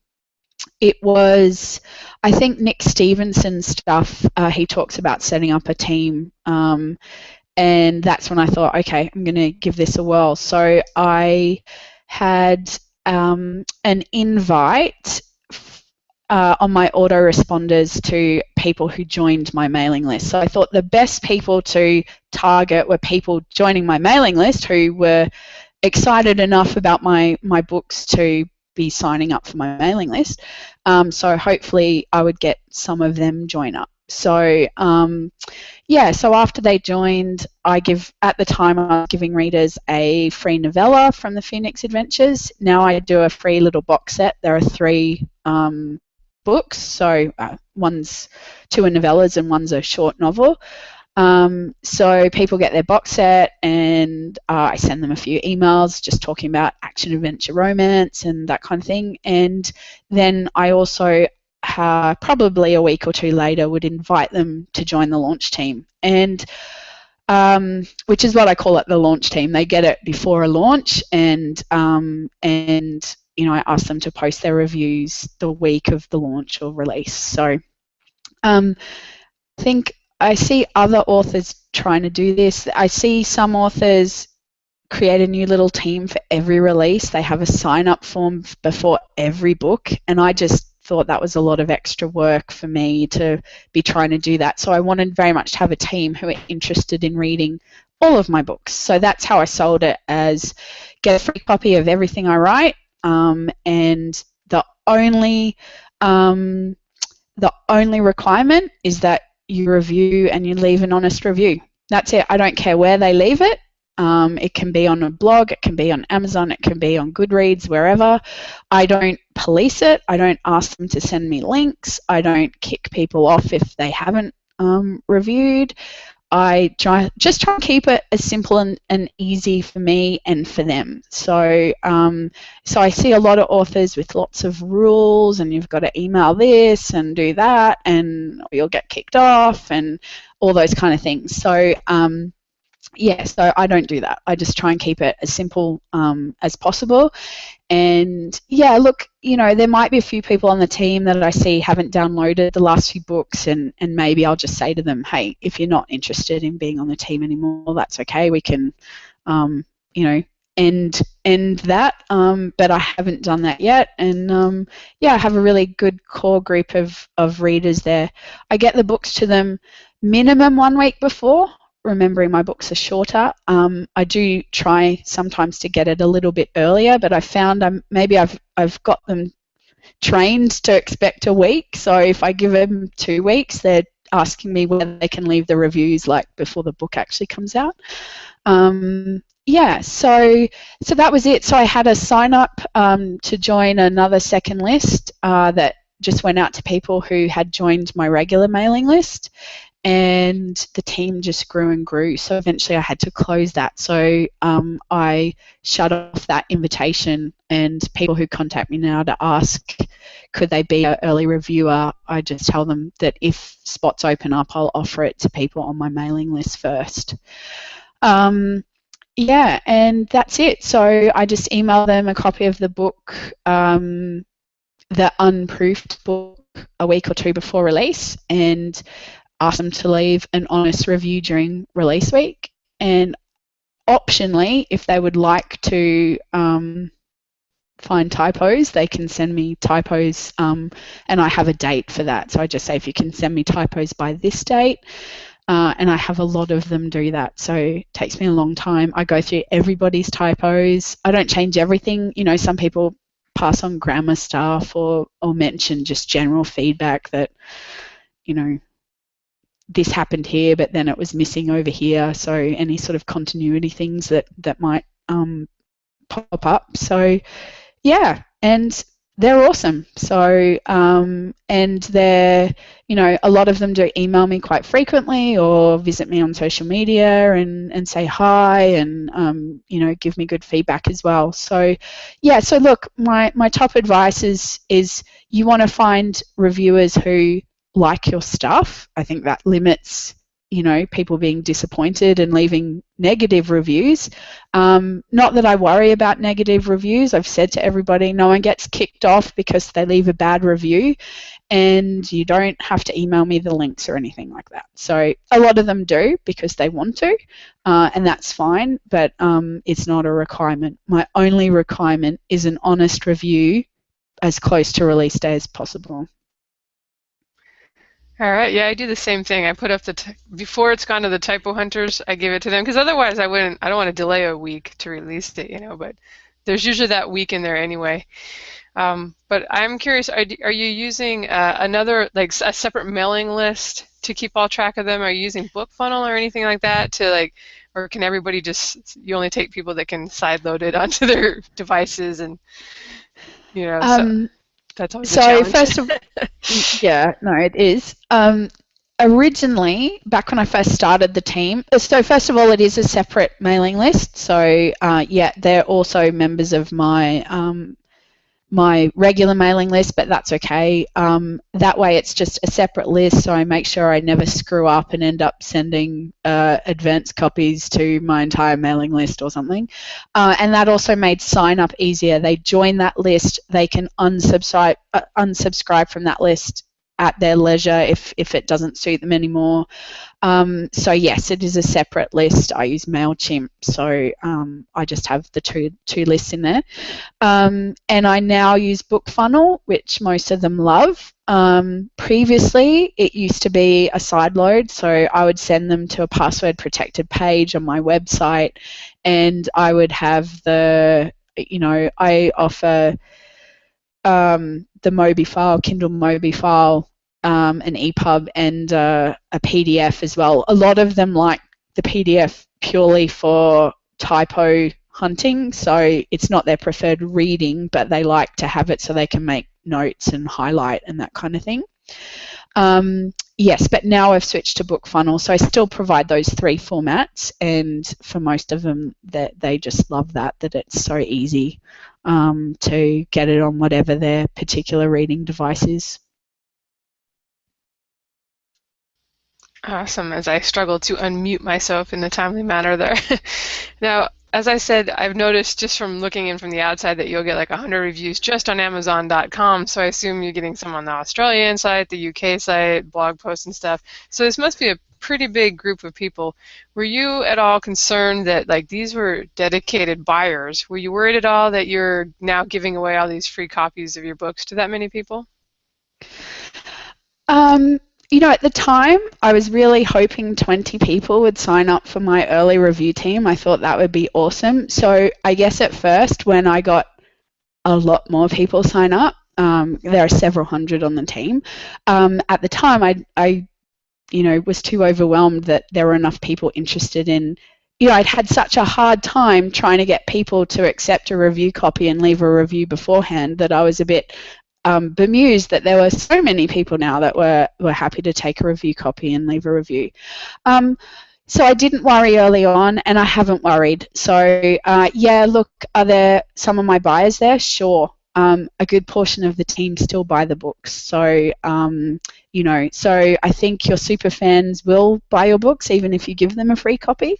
it was, I think, Nick Stevenson's stuff. He talks about setting up a team. And that's when I thought, okay, I'm going to give this a whirl. So I had an invite on my autoresponders to people who joined my mailing list. So I thought the best people to target were people joining my mailing list who were excited enough about my books to be signing up for my mailing list. So hopefully I would get some of them join up. So so after they joined, at the time I was giving readers a free novella from the Phoenix Adventures. Now I do a free little box set. There are 3 books, so one's 2 are novellas and one's a short novel. So people get their box set, and I send them a few emails just talking about action, adventure, romance and that kind of thing. And then I also probably a week or 2 later would invite them to join the launch team, and which is what I call it, the launch team. They get it before a launch, and I ask them to post their reviews the week of the launch or release. So I think I see other authors trying to do this. I see some authors create a new little team for every release. They have a sign-up form before every book, and I just thought that was a lot of extra work for me to be trying to do that. So I wanted very much to have a team who are interested in reading all of my books. So that's how I sold it, as get a free copy of everything I write, and the only requirement is that you review and you leave an honest review. That's it. I don't care where they leave it. It can be on a blog, it can be on Amazon, it can be on Goodreads, wherever. I don't police it. I don't ask them to send me links. I don't kick people off if they haven't reviewed. I just try and keep it as simple and easy for me and for them. So so I see a lot of authors with lots of rules, and you've got to email this and do that, and you'll get kicked off and all those kind of things. So yeah, so I don't do that. I just try and keep it as simple as possible. And yeah, look, there might be a few people on the team that I see haven't downloaded the last few books, and maybe I'll just say to them, hey, if you're not interested in being on the team anymore, that's okay. We can, end that. But I haven't done that yet. And yeah, I have a really good core group of readers there. I get the books to them minimum 1 week before, remembering my books are shorter. I do try sometimes to get it a little bit earlier, but I found maybe I've got them trained to expect a week. So if I give them 2 weeks, they're asking me whether they can leave the reviews like before the book actually comes out. Yeah, so that was it. So I had a sign up to join another second list that just went out to people who had joined my regular mailing list. And the team just grew and grew. So eventually I had to close that. So I shut off that invitation, and people who contact me now to ask could they be an early reviewer, I just tell them that if spots open up, I'll offer it to people on my mailing list first. Yeah, and that's it. So I just email them a copy of the book, the unproofed book, a week or two before release, and ask them to leave an honest review during release week. And optionally, if they would like to find typos, they can send me typos, and I have a date for that. So I just say, if you can send me typos by this date, and I have a lot of them do that. So it takes me a long time. I go through everybody's typos. I don't change everything. Some people pass on grammar stuff or mention just general feedback that, this happened here, but then it was missing over here. So any sort of continuity things that might pop up. So yeah, and they're awesome. So and they're, a lot of them do email me quite frequently or visit me on social media and say hi and give me good feedback as well. So yeah, so look, my top advice is you want to find reviewers who like your stuff. I think that limits, people being disappointed and leaving negative reviews. Not that I worry about negative reviews. I've said to everybody, no one gets kicked off because they leave a bad review, and you don't have to email me the links or anything like that. So a lot of them do because they want to, and that's fine, but it's not a requirement. My only requirement is an honest review as close to release day as possible. All right, yeah, I do the same thing. I put up before it's gone to the typo hunters, I give it to them, because otherwise I don't want to delay a week to release it, but there's usually that week in there anyway. But I'm curious, are you using another, like a separate mailing list to keep all track of them? Are you using BookFunnel or anything like that to or can everybody you only take people that can sideload it onto their devices and, so that's always a challenge. First of yeah, no, it is. Originally, back when I first started the team, so first of all, it is a separate mailing list. So yeah, they're also members of my my regular mailing list, but that's okay. That way it's just a separate list, so I make sure I never screw up and end up sending advanced copies to my entire mailing list or something. And that also made sign up easier. They join that list, they can unsubscribe from that list at their leisure if it doesn't suit them anymore. So yes, it is a separate list. I use MailChimp, so I just have the two lists in there. And I now use BookFunnel, which most of them love. Previously, it used to be a sideload, so I would send them to a password protected page on my website, and I would have I offer the Mobi file, Kindle Mobi file, an EPUB, and a PDF as well. A lot of them like the PDF purely for typo hunting, so it's not their preferred reading, but they like to have it so they can make notes and highlight and that kind of thing. Yes, but now I've switched to BookFunnel, so I still provide those 3 formats, and for most of them, that they just love that it's so easy to get it on whatever their particular reading device is. Awesome, as I struggle to unmute myself in a timely manner there. Now, as I said, I've noticed just from looking in from the outside that you'll get like 100 reviews just on Amazon.com, so I assume you're getting some on the Australian site, the UK site, blog posts and stuff. So this must be a pretty big group of people. Were you at all concerned that like these were dedicated buyers? Were you worried at all that you're now giving away all these free copies of your books to that many people? At the time, I was really hoping 20 people would sign up for my early review team. I thought that would be awesome. So I guess at first, when I got a lot more people sign up, there are several hundred on the team. At the time, I was too overwhelmed that there were enough people interested in. I'd had such a hard time trying to get people to accept a review copy and leave a review beforehand that I was a bit bemused that there were so many people now that were happy to take a review copy and leave a review. So I didn't worry early on, and I haven't worried. So yeah, look, are there some of my buyers there? Sure. A good portion of the team still buy the books. So so I think your super fans will buy your books even if you give them a free copy.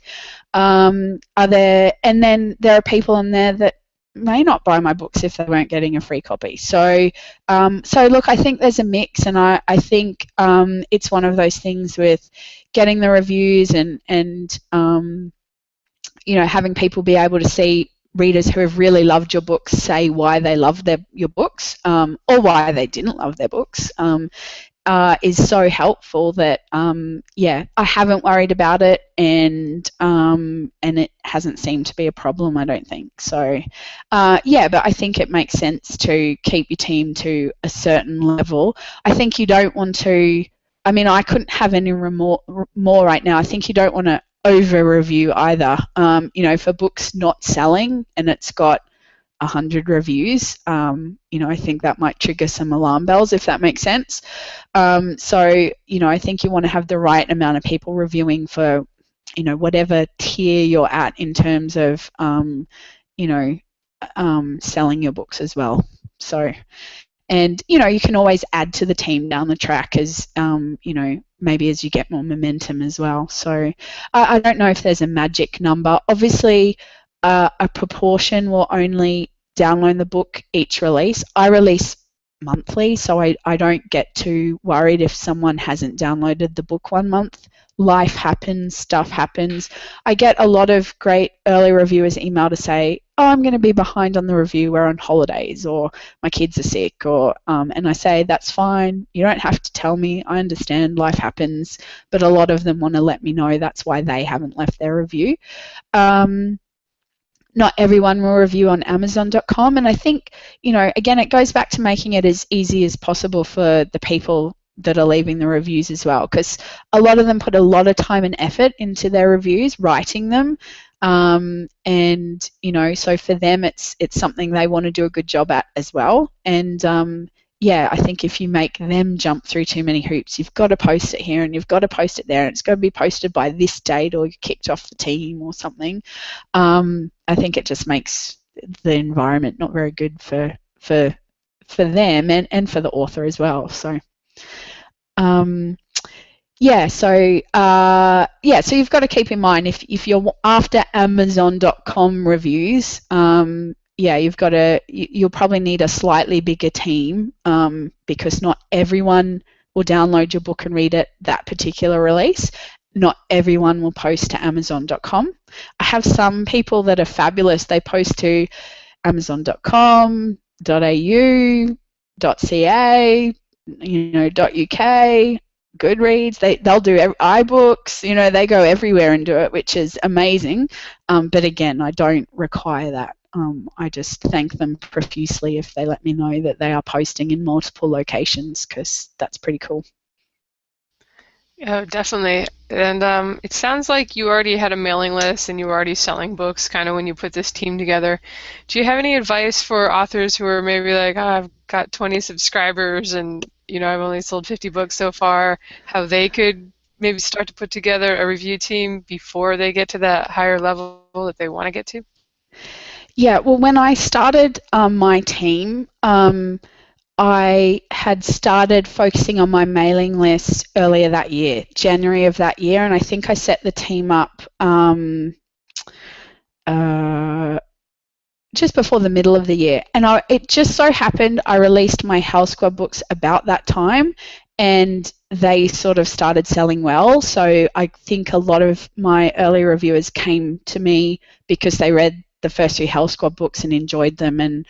And then there are people in there that may not buy my books if they weren't getting a free copy. So look, I think there's a mix, and I think it's one of those things with getting the reviews and having people be able to see readers who have really loved your books say why they loved your books or why they didn't love their books is so helpful that I haven't worried about it, and it hasn't seemed to be a problem, I don't think. So but I think it makes sense to keep your team to a certain level. I think you don't want to. I mean, I couldn't have any more right now. I think you don't want to over review either. For books not selling and it's got 100 reviews, I think that might trigger some alarm bells, if that makes sense. I think you want to have the right amount of people reviewing for, whatever tier you're at in terms of, selling your books as well. So, and, you can always add to the team down the track as, maybe as you get more momentum as well. So I don't know if there's a magic number. Obviously, a proportion will only download the book each release. I release monthly, so I don't get too worried if someone hasn't downloaded the book one month. Life happens, stuff happens. I get a lot of great early reviewers email to say, oh, I'm going to be behind on the review, we're on holidays, or my kids are sick, or and I say, that's fine, you don't have to tell me, I understand, life happens, but a lot of them want to let me know that's why they haven't left their review. Not everyone will review on Amazon.com, and I think, again, it goes back to making it as easy as possible for the people that are leaving the reviews as well, because a lot of them put a lot of time and effort into their reviews, writing them, and so for them it's something they want to do a good job at as well. And I think if you make them jump through too many hoops, you've got to post it here and you've got to post it there, and it's got to be posted by this date or you're kicked off the team or something. I think it just makes the environment not very good for them and for the author as well. So so you've got to keep in mind if you're after Amazon.com reviews, you'll probably need a slightly bigger team because not everyone will download your book and read it that particular release. Not everyone will post to Amazon.com. I have some people that are fabulous. They post to Amazon.com, .au, .ca, .uk, Goodreads. They'll do iBooks. They go everywhere and do it, which is amazing. But again, I don't require that. I just thank them profusely if they let me know that they are posting in multiple locations, because that's pretty cool. Yeah, definitely. And it sounds like you already had a mailing list and you were already selling books kind of when you put this team together. Do you have any advice for authors who are maybe like, oh, I've got 20 subscribers and I've only sold 50 books so far, how they could maybe start to put together a review team before they get to that higher level that they want to get to? Yeah, well, when I started my team, I had started focusing on my mailing list earlier that year, January of that year, and I think I set the team up just before the middle of the year. And it just so happened I released my Hell Squad books about that time, and they sort of started selling well. So I think a lot of my early reviewers came to me because they read the first 2 Hell Squad books and enjoyed them. And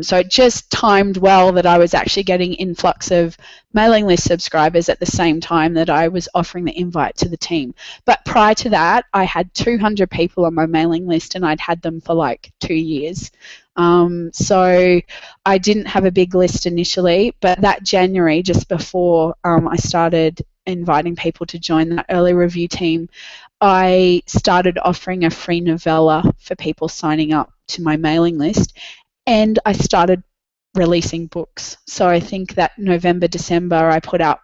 so it just timed well that I was actually getting influx of mailing list subscribers at the same time that I was offering the invite to the team. But prior to that, I had 200 people on my mailing list, and I'd had them for like 2 years. So I didn't have a big list initially, but that January, just before I started inviting people to join that early review team, I started offering a free novella for people signing up to my mailing list, and I started releasing books. So I think that November, December, I put out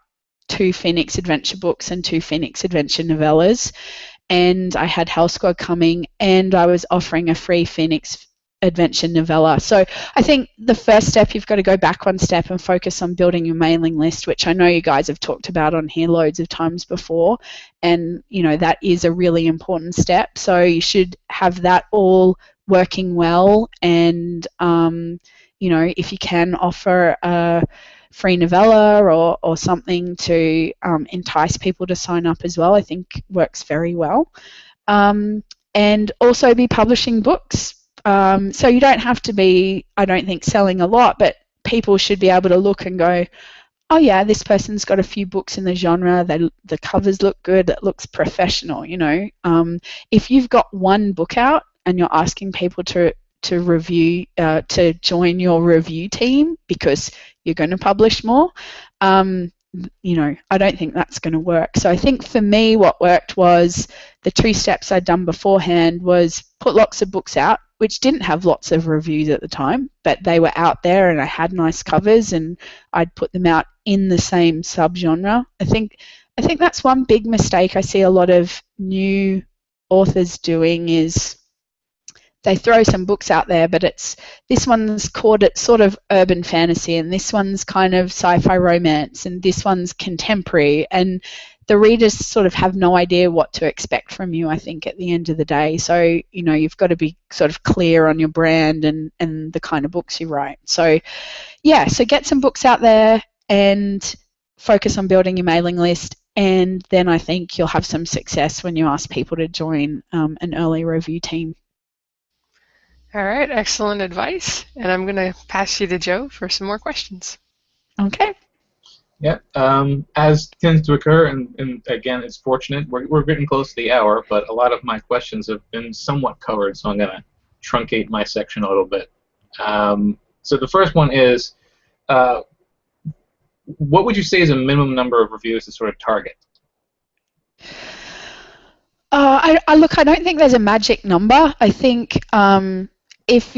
2 Phoenix Adventure books and 2 Phoenix Adventure novellas, and I had Hell Squad coming, and I was offering a free Phoenix Adventure novella. So I think the first step, you've got to go back one step and focus on building your mailing list, which I know you guys have talked about on here loads of times before, and that is a really important step. So you should have that all working well, and if you can offer a free novella or something to entice people to sign up as well, I think works very well. And also be publishing books. So you don't have to be, I don't think, selling a lot, but people should be able to look and go, oh yeah, this person's got a few books in the genre, the covers look good, it looks professional, If you've got one book out and you're asking people to review, to join your review team because you're going to publish more, I don't think that's going to work. So I think for me what worked was the 2 steps I'd done beforehand was put lots of books out, which didn't have lots of reviews at the time, but they were out there and I had nice covers and I'd put them out in the same subgenre. I think that's one big mistake I see a lot of new authors doing is they throw some books out there, but this one's called it sort of urban fantasy, and this one's kind of sci-fi romance, and this one's contemporary, and the readers sort of have no idea what to expect from you, I think, at the end of the day. So, you've got to be sort of clear on your brand and the kind of books you write. So, yeah, so get some books out there and focus on building your mailing list, and then I think you'll have some success when you ask people to join an early review team. All right, excellent advice. And I'm going to pass you to Joe for some more questions. Okay. Yeah, as tends to occur, and again, it's fortunate, we're getting close to the hour, but a lot of my questions have been somewhat covered, so I'm going to truncate my section a little bit. So the first one is, what would you say is a minimum number of reviews to sort of target? I don't think there's a magic number. I think if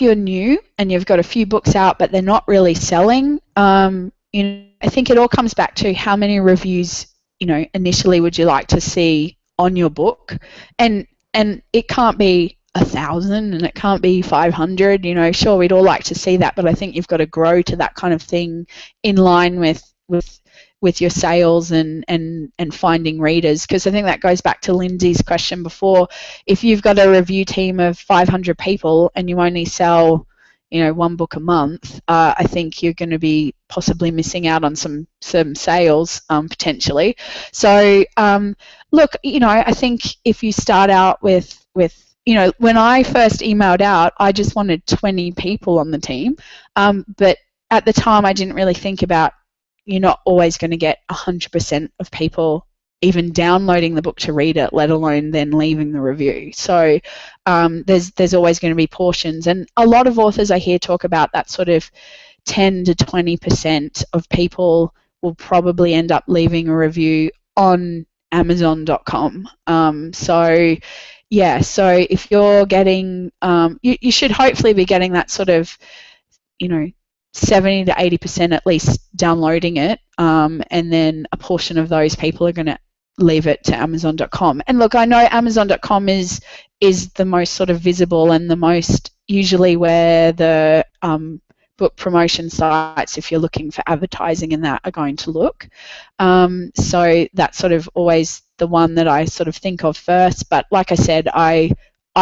you're new and you've got a few books out but they're not really selling, I think it all comes back to how many reviews initially would you like to see on your book, and it can't be 1,000 and it can't be 500. Sure, we'd all like to see that, but I think you've got to grow to that kind of thing in line with your sales and finding readers, because I think that goes back to Lindsay's question before. If you've got a review team of 500 people and you only sell 1 book a month, I think you're going to be possibly missing out on some sales potentially. So look, I think if you start out with when I first emailed out, I just wanted 20 people on the team, but at the time I didn't really think about you're not always going to get 100% of people even downloading the book to read it, let alone then leaving the review. So there's always going to be portions. And a lot of authors I hear talk about that sort of 10 to 20% of people will probably end up leaving a review on Amazon.com. So if you're getting, you should hopefully be getting that sort of, 70 to 80% at least downloading it, and then a portion of those people are going to leave it to Amazon.com. And look, I know Amazon.com is the most sort of visible and the most usually where the book promotion sites, if you're looking for advertising and that, are going to look. So that's sort of always the one that I sort of think of first. But like I said, I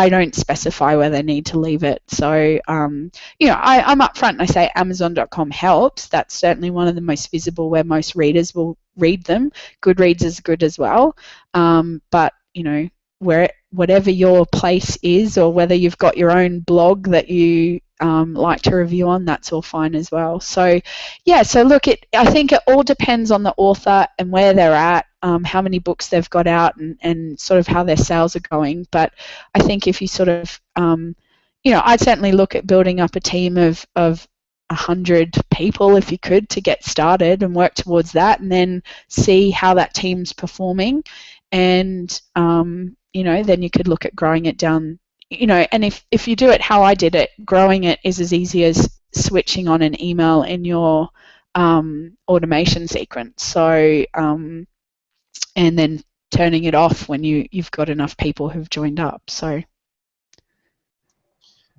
don't specify where they need to leave it. So, you know, I'm upfront and I say Amazon.com helps. That's certainly one of the most visible where most readers will read them. Goodreads is good as well. But, you know, whatever your place is, or whether you've got your own blog that you like to review on, that's all fine as well. So, yeah, so look, I think it all depends on the author and where they're at, how many books they've got out, and sort of how their sales are going. But I think if you sort of, you know, I'd certainly look at building up a team of 100 people if you could to get started and work towards that, and then see how that team's performing. And, you know, then you could look at growing it down. You know, and if you do it how I did it, growing it is as easy as switching on an email in your automation sequence. So, and then turning it off when you've got enough people who've joined up. So.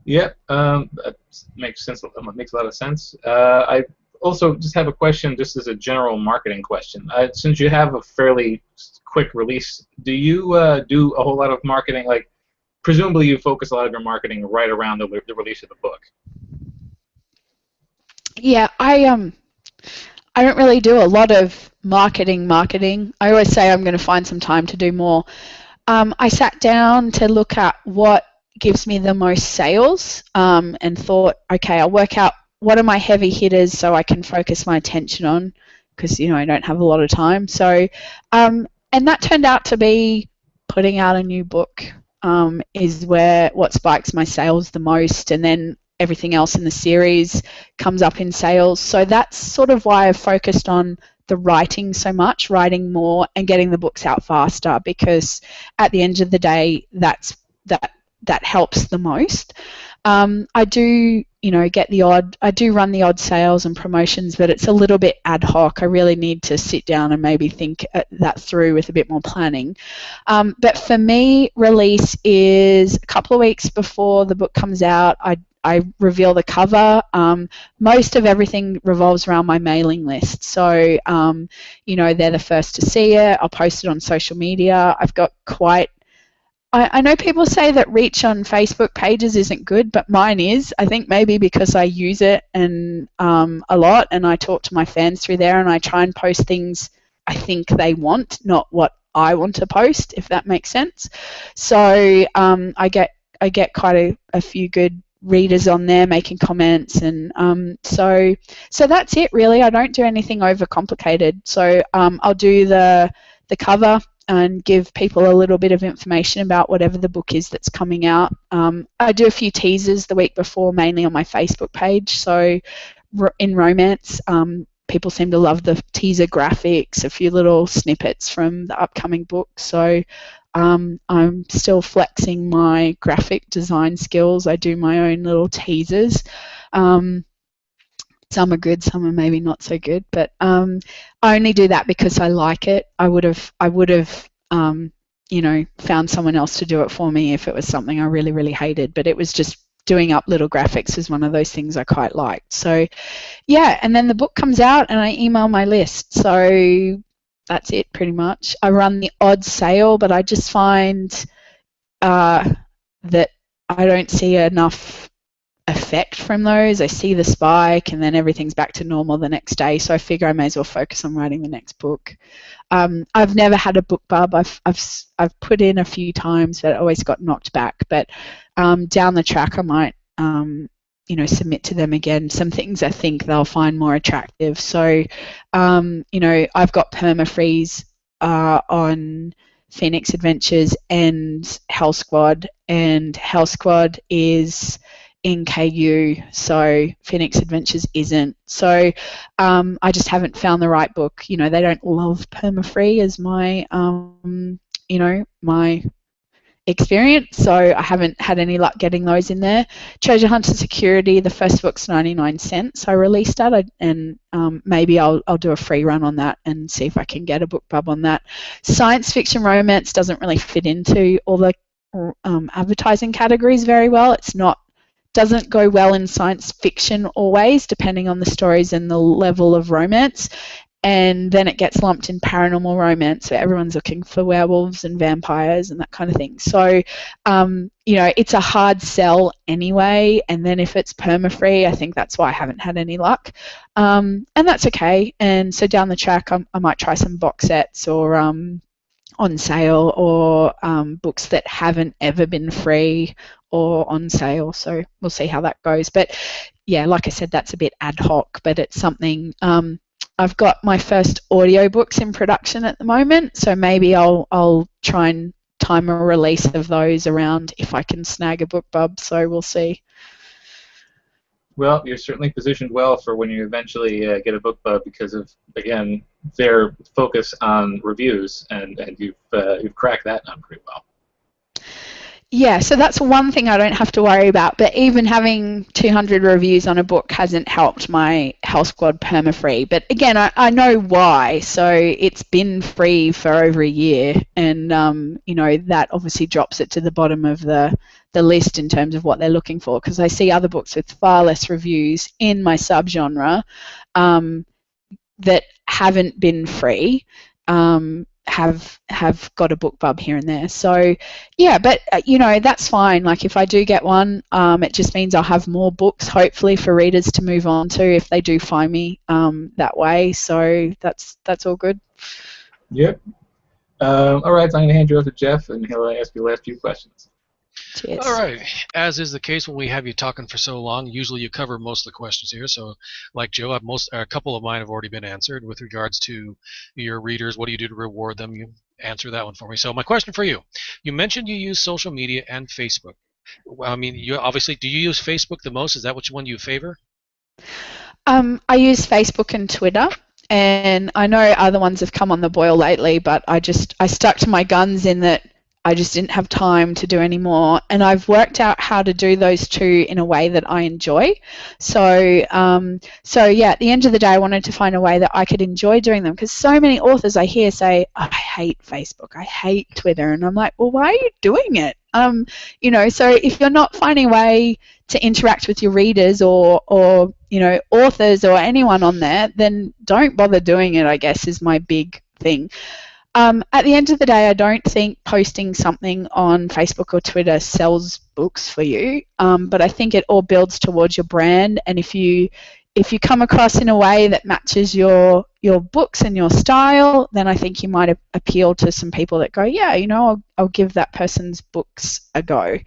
Yeah, that makes sense. Makes a lot of sense. I also just have a question, just as a general marketing question. Since you have a fairly quick release, do you do a whole lot of marketing? Like, presumably you focus a lot of your marketing right around the release of the book. Yeah, I don't really do a lot of marketing. I always say I'm going to find some time to do more. I sat down to look at what gives me the most sales, and thought, okay, I'll work out what are my heavy hitters so I can focus my attention on, because, you know, I don't have a lot of time. So, and that turned out to be putting out a new book. Is what spikes my sales the most, and then everything else in the series comes up in sales. So that's sort of why I've focused on the writing so much, writing more and getting the books out faster, because at the end of the day, that helps the most. I do, you know, I do run the odd sales and promotions, but it's a little bit ad hoc. I really need to sit down and maybe think that through with a bit more planning. But for me, release is a couple of weeks before the book comes out. I reveal the cover. Most of everything revolves around my mailing list. So, you know, they're the first to see it. I'll post it on social media. I've got I know people say that reach on Facebook pages isn't good, but mine is. I think maybe because I use it and a lot, and I talk to my fans through there, and I try and post things I think they want, not what I want to post, if that makes sense. So I get quite a few good readers on there making comments, and so that's it really. I don't do anything overcomplicated. So I'll do the cover and give people a little bit of information about whatever the book is that's coming out. I do a few teasers the week before, mainly on my Facebook page. So in romance, people seem to love the teaser graphics, a few little snippets from the upcoming book. So I'm still flexing my graphic design skills. I do my own little teasers. Some are good, some are maybe not so good, but I only do that because I like it. I would have, you know, found someone else to do it for me if it was something I really, really hated. But it was just doing up little graphics was one of those things I quite liked. So, yeah, and then the book comes out and I email my list. So that's it pretty much. I run the odd sale, but I just find that I don't see enough effect from those. I see the spike and then everything's back to normal the next day, so I figure I may as well focus on writing the next book. I've never had a BookBub. I've put in a few times, but it always got knocked back. But down the track, I might you know, submit to them again some things I think they'll find more attractive. So you know, I've got permafreeze on Phoenix Adventures and Hell Squad, and Hell Squad is in KU, so Phoenix Adventures isn't. So I just haven't found the right book. You know, they don't love permafree as my, you know, my experience, so I haven't had any luck getting those in there. Treasure Hunter Security, the first book's 99 cents. I released that, and maybe I'll do a free run on that and see if I can get a BookBub on that. Science fiction romance doesn't really fit into all the advertising categories very well. Doesn't go well in science fiction always, depending on the stories and the level of romance. And then it gets lumped in paranormal romance, where everyone's looking for werewolves and vampires and that kind of thing. So, it's a hard sell anyway. And then if it's perma-free, I think that's why I haven't had any luck. And that's okay. And so down the track, I might try some box sets or on sale, or books that haven't ever been free or on sale. So we'll see how that goes. But yeah, like I said, that's a bit ad hoc, but it's something. I've got my first audiobooks in production at the moment, so maybe I'll try and time a release of those around if I can snag a BookBub, so we'll see. Well, you're certainly positioned well for when you eventually get a BookBub, because of, again, their focus on reviews, and you've cracked that nut pretty well. Yeah, so that's one thing I don't have to worry about, but even having 200 reviews on a book hasn't helped my Health Squad perma-free. But again, I know why. So it's been free for over a year, and that obviously drops it to the bottom of the list in terms of what they're looking for, because I see other books with far less reviews in my subgenre that haven't been free. Have got a BookBub here and there. So yeah, but that's fine. Like if I do get one, it just means I'll have more books hopefully for readers to move on to if they do find me that way. So that's all good. Yep. All right, so I'm going to hand you over to Jeff, and he'll ask you the last few questions. Cheers. All right. As is the case when we have you talking for so long, usually you cover most of the questions here. So, like Joe, a couple of mine have already been answered with regards to your readers. What do you do to reward them? You answer that one for me. So, my question for you: you mentioned you use social media and Facebook. I mean, you obviously, do you use Facebook the most? Is that which one you favor? I use Facebook and Twitter. And I know other ones have come on the boil lately, but I stuck to my guns in that I just didn't have time to do any more. And I've worked out how to do those two in a way that I enjoy. So yeah, at the end of the day, I wanted to find a way that I could enjoy doing them, because so many authors I hear say, I hate Facebook, I hate Twitter. And I'm like, well, why are you doing it? So if you're not finding a way to interact with your readers or authors or anyone on there, then don't bother doing it, I guess, is my big thing. At the end of the day, I don't think posting something on Facebook or Twitter sells books for you, but I think it all builds towards your brand. And if you come across in a way that matches your books and your style, then I think you might appeal to some people that go, yeah, I'll give that person's books a go.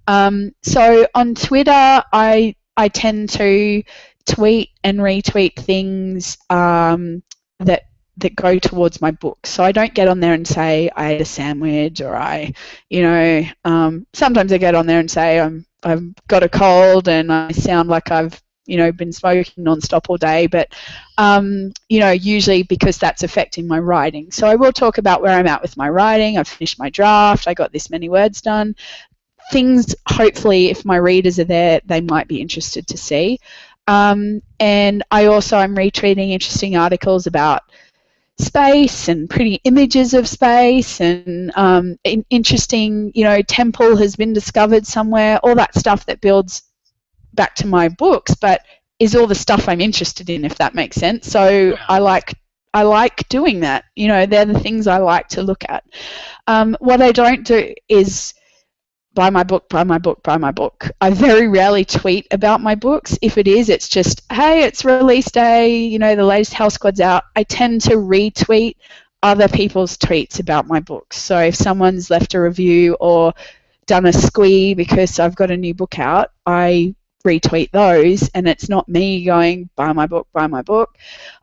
So on Twitter, I tend to tweet and retweet things that go towards my book. So I don't get on there and say I ate a sandwich, or sometimes I get on there and say I've got a cold and I sound like I've been smoking non-stop all day, but usually because that's affecting my writing. So I will talk about where I'm at with my writing. I've finished my draft, I got this many words done. Things, hopefully, if my readers are there, they might be interested to see. And I'm retweeting interesting articles about space and pretty images of space, and interesting, temple has been discovered somewhere, all that stuff that builds back to my books, but is all the stuff I'm interested in, if that makes sense. So I like doing that. They're the things I like to look at. What I don't do is buy my book, buy my book, buy my book. I very rarely tweet about my books. If it is, it's just, hey, it's release day, the latest Health Squad's out. I tend to retweet other people's tweets about my books. So if someone's left a review or done a squee because I've got a new book out, I retweet those, and it's not me going, buy my book, buy my book.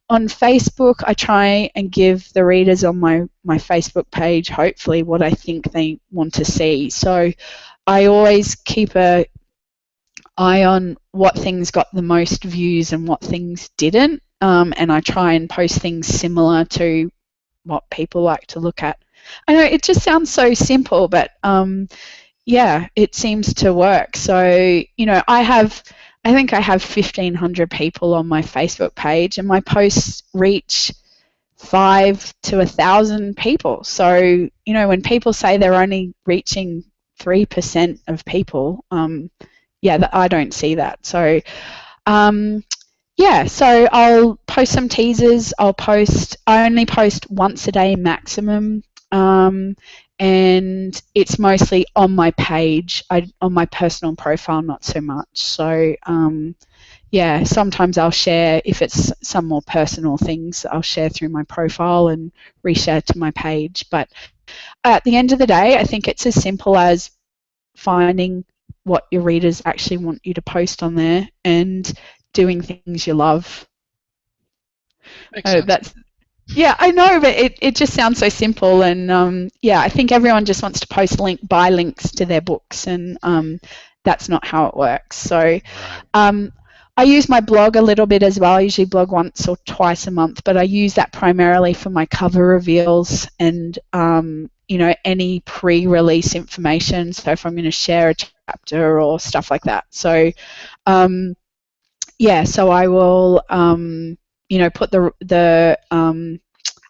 On Facebook, I try and give the readers on my Facebook page, hopefully, what I think they want to see. So I always keep an eye on what things got the most views and what things didn't, and I try and post things similar to what people like to look at. I know it just sounds so simple, but yeah, it seems to work. So, I think I have 1,500 people on my Facebook page, and my posts reach 5 to 1,000 people. So, when people say they're only reaching 3% of people, I don't see that. So, so I'll post some teasers. I only post once a day maximum. And it's mostly on my page, on my personal profile, not so much. So, sometimes I'll share, if it's some more personal things, I'll share through my profile and reshare to my page. But at the end of the day, I think it's as simple as finding what your readers actually want you to post on there and doing things you love. Makes sense. Yeah, I know, but it just sounds so simple, and I think everyone just wants to buy links to their books, and that's not how it works. So I use my blog a little bit as well. I usually blog once or twice a month, but I use that primarily for my cover reveals and any pre-release information. So if I'm going to share a chapter or stuff like that. So so I will put the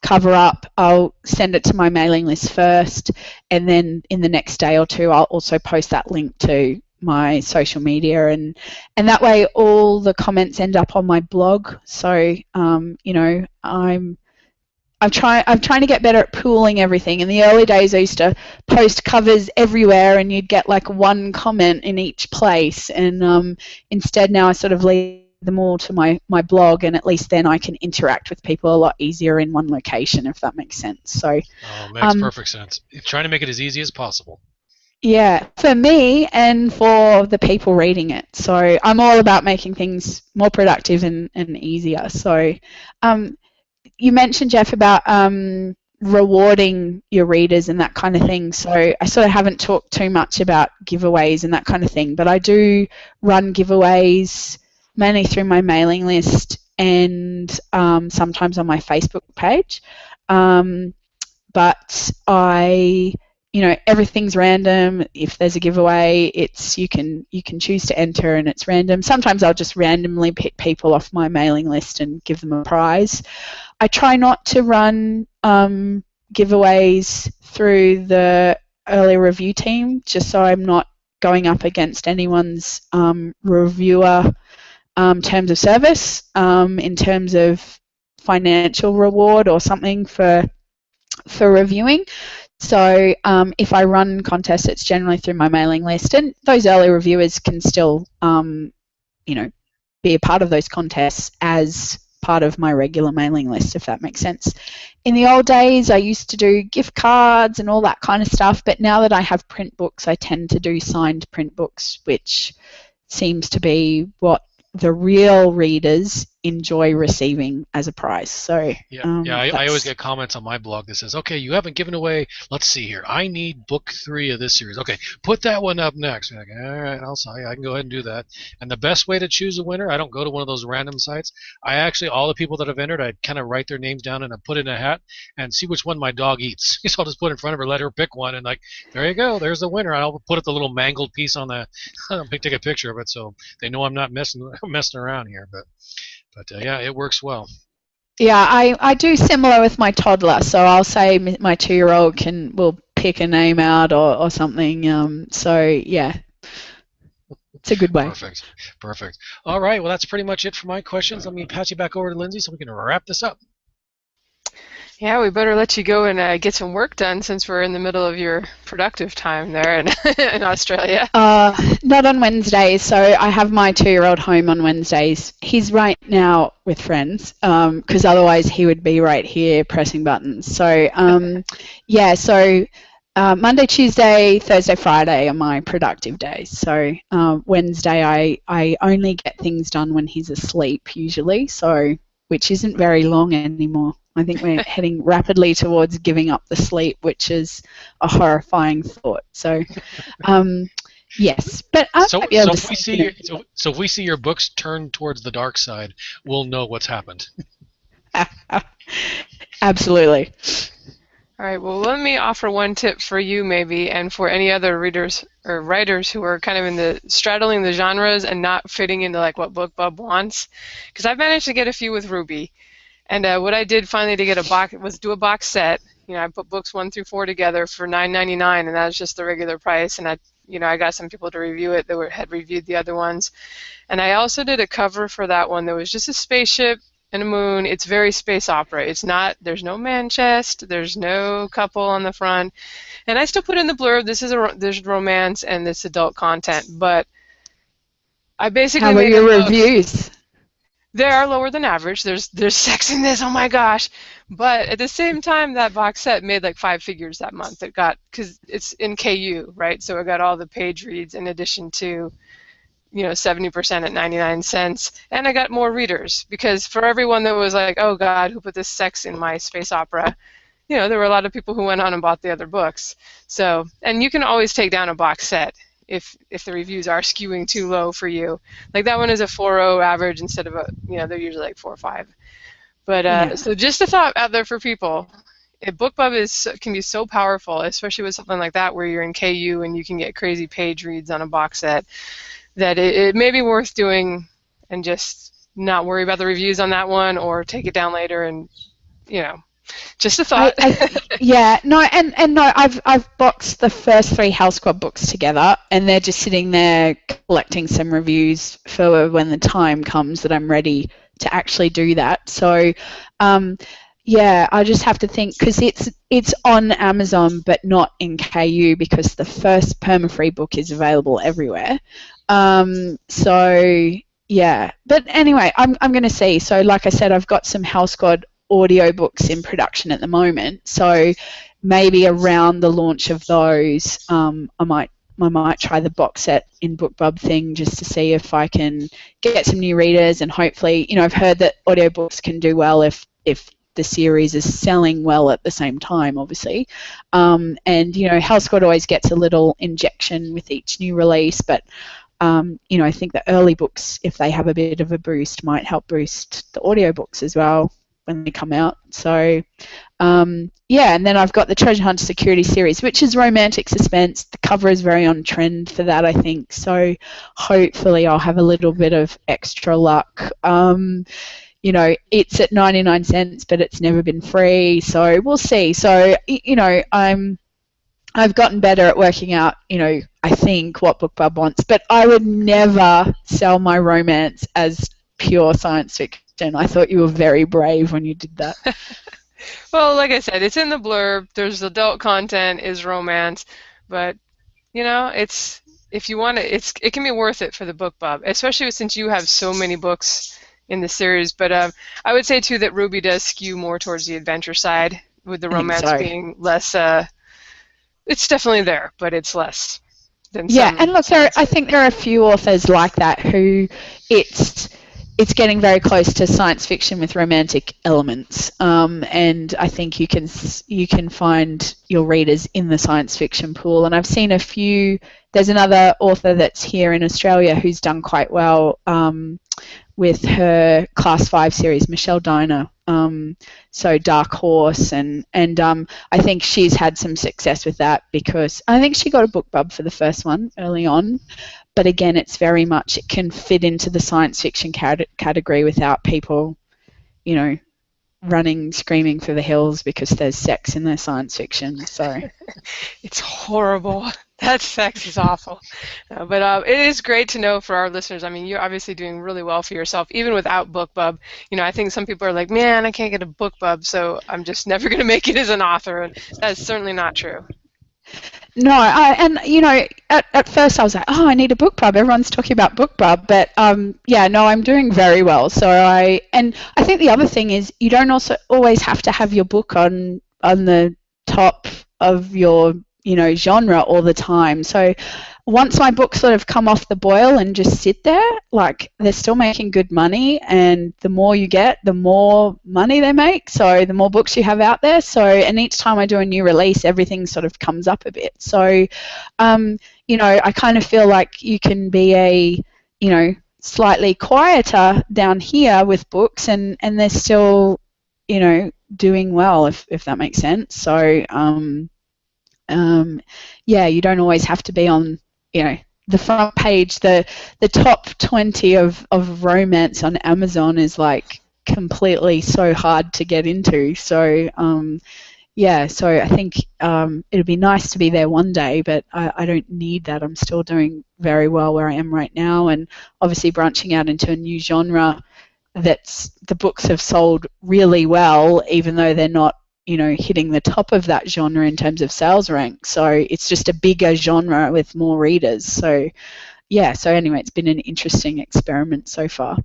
cover up. I'll send it to my mailing list first, and then in the next day or two I'll also post that link to my social media, and that way all the comments end up on my blog. So I'm trying to get better at pooling everything. In the early days, I used to post covers everywhere, and you'd get like one comment in each place. And instead, now I sort of leave them all to my blog, and at least then I can interact with people a lot easier in one location, if that makes sense. So, makes perfect sense. Trying to make it as easy as possible. Yeah, for me and for the people reading it. So I'm all about making things more productive and easier. So you mentioned, Jeff, about rewarding your readers and that kind of thing. So I sort of haven't talked too much about giveaways and that kind of thing, but I do run giveaways mainly through my mailing list and sometimes on my Facebook page. But everything's random. If there's a giveaway, you can choose to enter, and it's random. Sometimes I'll just randomly pick people off my mailing list and give them a prize. I try not to run giveaways through the early review team, just so I'm not going up against anyone's reviewer terms of service in terms of financial reward or something for reviewing. So if I run contests, it's generally through my mailing list, and those early reviewers can still, be a part of those contests as part of my regular mailing list, if that makes sense. In the old days, I used to do gift cards and all that kind of stuff, but now that I have print books, I tend to do signed print books, which seems to be what the real readers enjoy receiving as a prize. So I always get comments on my blog that says, okay, you haven't given away, let's see here, I need book 3 of this series. Okay, put that one up next. Like, all right, I can go ahead and do that. And the best way to choose a winner, I don't go to one of those random sites. All the people that have entered, I kind of write their names down and I put it in a hat and see which one my dog eats. So I'll just put it in front of her, let her pick one, and like, there you go, there's the winner. I'll put up the little mangled piece on the, take a picture of it so they know I'm not messing around here. But it works well. Yeah, I do similar with my toddler. So I'll say my 2-year-old will pick a name out or something. So yeah, it's a good way. Perfect. All right, well, that's pretty much it for my questions. Let me pass you back over to Lindsay so we can wrap this up. Yeah, we better let you go and get some work done since we're in the middle of your productive time there in Australia. Not on Wednesdays. So I have my 2-year-old home on Wednesdays. He's right now with friends because otherwise he would be right here pressing buttons. So Monday, Tuesday, Thursday, Friday are my productive days. So Wednesday I only get things done when he's asleep usually, so which isn't very long anymore. I think we're heading rapidly towards giving up the sleep, which is a horrifying thought. So, yes, but if we see your books turn towards the dark side, we'll know what's happened. Absolutely. All right, well, let me offer one tip for you maybe, and for any other readers or writers who are kind of in the straddling the genres and not fitting into like what BookBub wants. Because I've managed to get a few with Ruby. And what I did finally to get a box was do a box set. I put books 1 through 4 together for $9.99, and that was just the regular price. And I got some people to review it that had reviewed the other ones. And I also did a cover for that one that was just a spaceship and a moon. It's very space opera. It's not. There's no man chest. There's no couple on the front. And I still put in the blurb. There's romance and this adult content, but I basically How were made your a note. reviews? They are lower than average. There's sex in this. Oh my gosh! But at the same time, that box set made like 5 figures that month. It got, because it's in KU, right? So it got all the page reads in addition to 70% at 99 cents, and I got more readers, because for everyone that was like, oh God, who put this sex in my space opera, there were a lot of people who went on and bought the other books. So, and you can always take down a box set if the reviews are skewing too low for you. Like that one is a 4.0 average instead of they're usually like 4 or 5. But Yeah. so just a thought out there for people. BookBub can be so powerful, especially with something like that where you're in KU and you can get crazy page reads on a box set, that it may be worth doing and just not worry about the reviews on that one, or take it down later. And just a thought. I've boxed the first 3 House Squad books together, and they're just sitting there collecting some reviews for when the time comes that I'm ready to actually do that. So I just have to think, because it's on Amazon but not in KU, because the first perma-free book is available everywhere. But anyway, I'm going to see. So like I said, I've got some House Squad audiobooks in production at the moment, so maybe around the launch of those, I might try the box set in BookBub thing, just to see if I can get some new readers. And hopefully, I've heard that audiobooks can do well if the series is selling well at the same time, obviously. House Squad always gets a little injection with each new release, but I think the early books, if they have a bit of a boost, might help boost the audiobooks as well when they come out. So and then I've got the Treasure Hunter Security series, which is romantic suspense. The cover is very on trend for that, I think. So hopefully I'll have a little bit of extra luck. It's at 99 cents, but it's never been free. So we'll see. So, I've gotten better at working out, I think what BookBub wants, but I would never sell my romance as pure science fiction. I thought you were very brave when you did that. Well, like I said, it's in the blurb. There's adult content, is romance, but it's, if you want to, it can be worth it for the BookBub, especially since you have so many books in the series. But I would say too that Ruby does skew more towards the adventure side, with the romance being less. It's definitely there, but it's less than some. And look, I think there are a few authors like that who it's getting very close to science fiction with romantic elements, and I think you can find your readers in the science fiction pool. And I've seen a few. There's another author that's here in Australia who's done quite well with her Class 5 series, Michelle Diner. So Dark Horse, and I think she's had some success with that, because I think she got a BookBub for the first one early on. But again, it's very much, it can fit into the science fiction category without people, running, screaming for the hills because there's sex in their science fiction. So it's horrible. That sex is awful. But it is great to know for our listeners. I mean, you're obviously doing really well for yourself, even without BookBub. I think some people are like, man, I can't get a BookBub, so I'm just never going to make it as an author. And that's certainly not true. No, at first I was like, oh, I need a BookBub. Everyone's talking about BookBub, but I'm doing very well. So I think the other thing is, you don't also always have to have your book on the top of your genre all the time. So once my books sort of come off the boil and just sit there, like, they're still making good money, and the more you get, the more money they make. So the more books you have out there. So, and each time I do a new release, everything sort of comes up a bit. So, I kind of feel like you can be slightly quieter down here with books, and they're still, doing well, if that makes sense. So yeah, you don't always have to be on, the front page. The top 20 of romance on Amazon is like completely so hard to get into. So yeah, so I think it'd be nice to be there one day, but I don't need that. I'm still doing very well where I am right now, and obviously branching out into a new genre. The books have sold really well, even though they're not, hitting the top of that genre in terms of sales rank. So it's just a bigger genre with more readers. So yeah, so anyway, it's been an interesting experiment so far.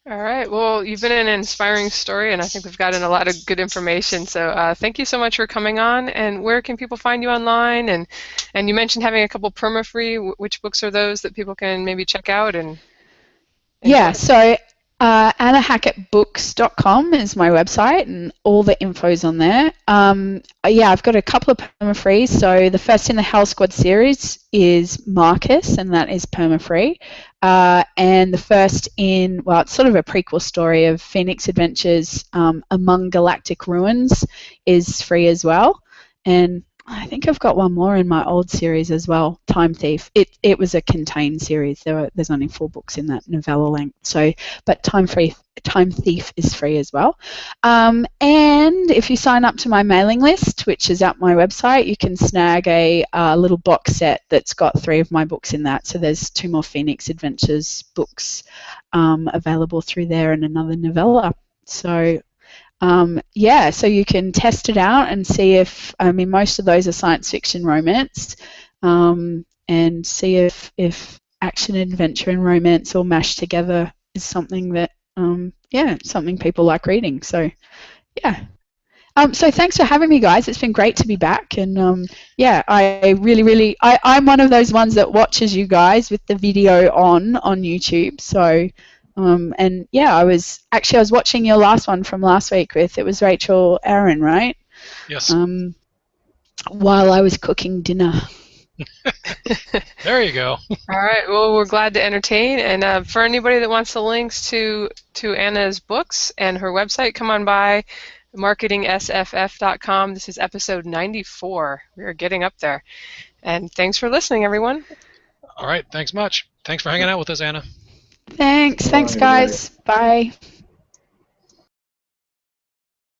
All right. Well, you've been an inspiring story, and I think we've gotten a lot of good information. So thank you so much for coming on. And where can people find you online? And you mentioned having a couple perma-free. Which books are those that people can maybe check out and enjoy? Yeah, so annahackettbooks.com is my website, and all the info's on there. Yeah, I've got a couple of perma-free. So the first in the Hell Squad series is Marcus, and that is perma-free. And the first in, well, it's sort of a prequel story of Phoenix Adventures, Among Galactic Ruins, is free as well. And I think I've got one more in my old series as well, Time Thief. It was a contained series. There's only 4 books in that novella length. So, but Time Thief is free as well. And if you sign up to my mailing list, which is at my website, you can snag a little box set that's got 3 of my books in that. So there's 2 more Phoenix Adventures books available through there, and another novella. So yeah, so you can test it out and see if, most of those are science fiction romance, and see if action, adventure, and romance all mashed together is something that, something people like reading. So, yeah. So thanks for having me, guys. It's been great to be back. And yeah, I really, I'm one of those ones that watches you guys with the video on YouTube. So, and yeah, I was watching your last one from last week it was Rachel Aaron, right? Yes. While I was cooking dinner. There you go. All right. Well, we're glad to entertain. And for anybody that wants the links to Anna's books and her website, come on by marketingsff.com. This is episode 94. We are getting up there. And thanks for listening, everyone. All right. Thanks much. Thanks for hanging out with us, Anna. Thanks, guys. Bye.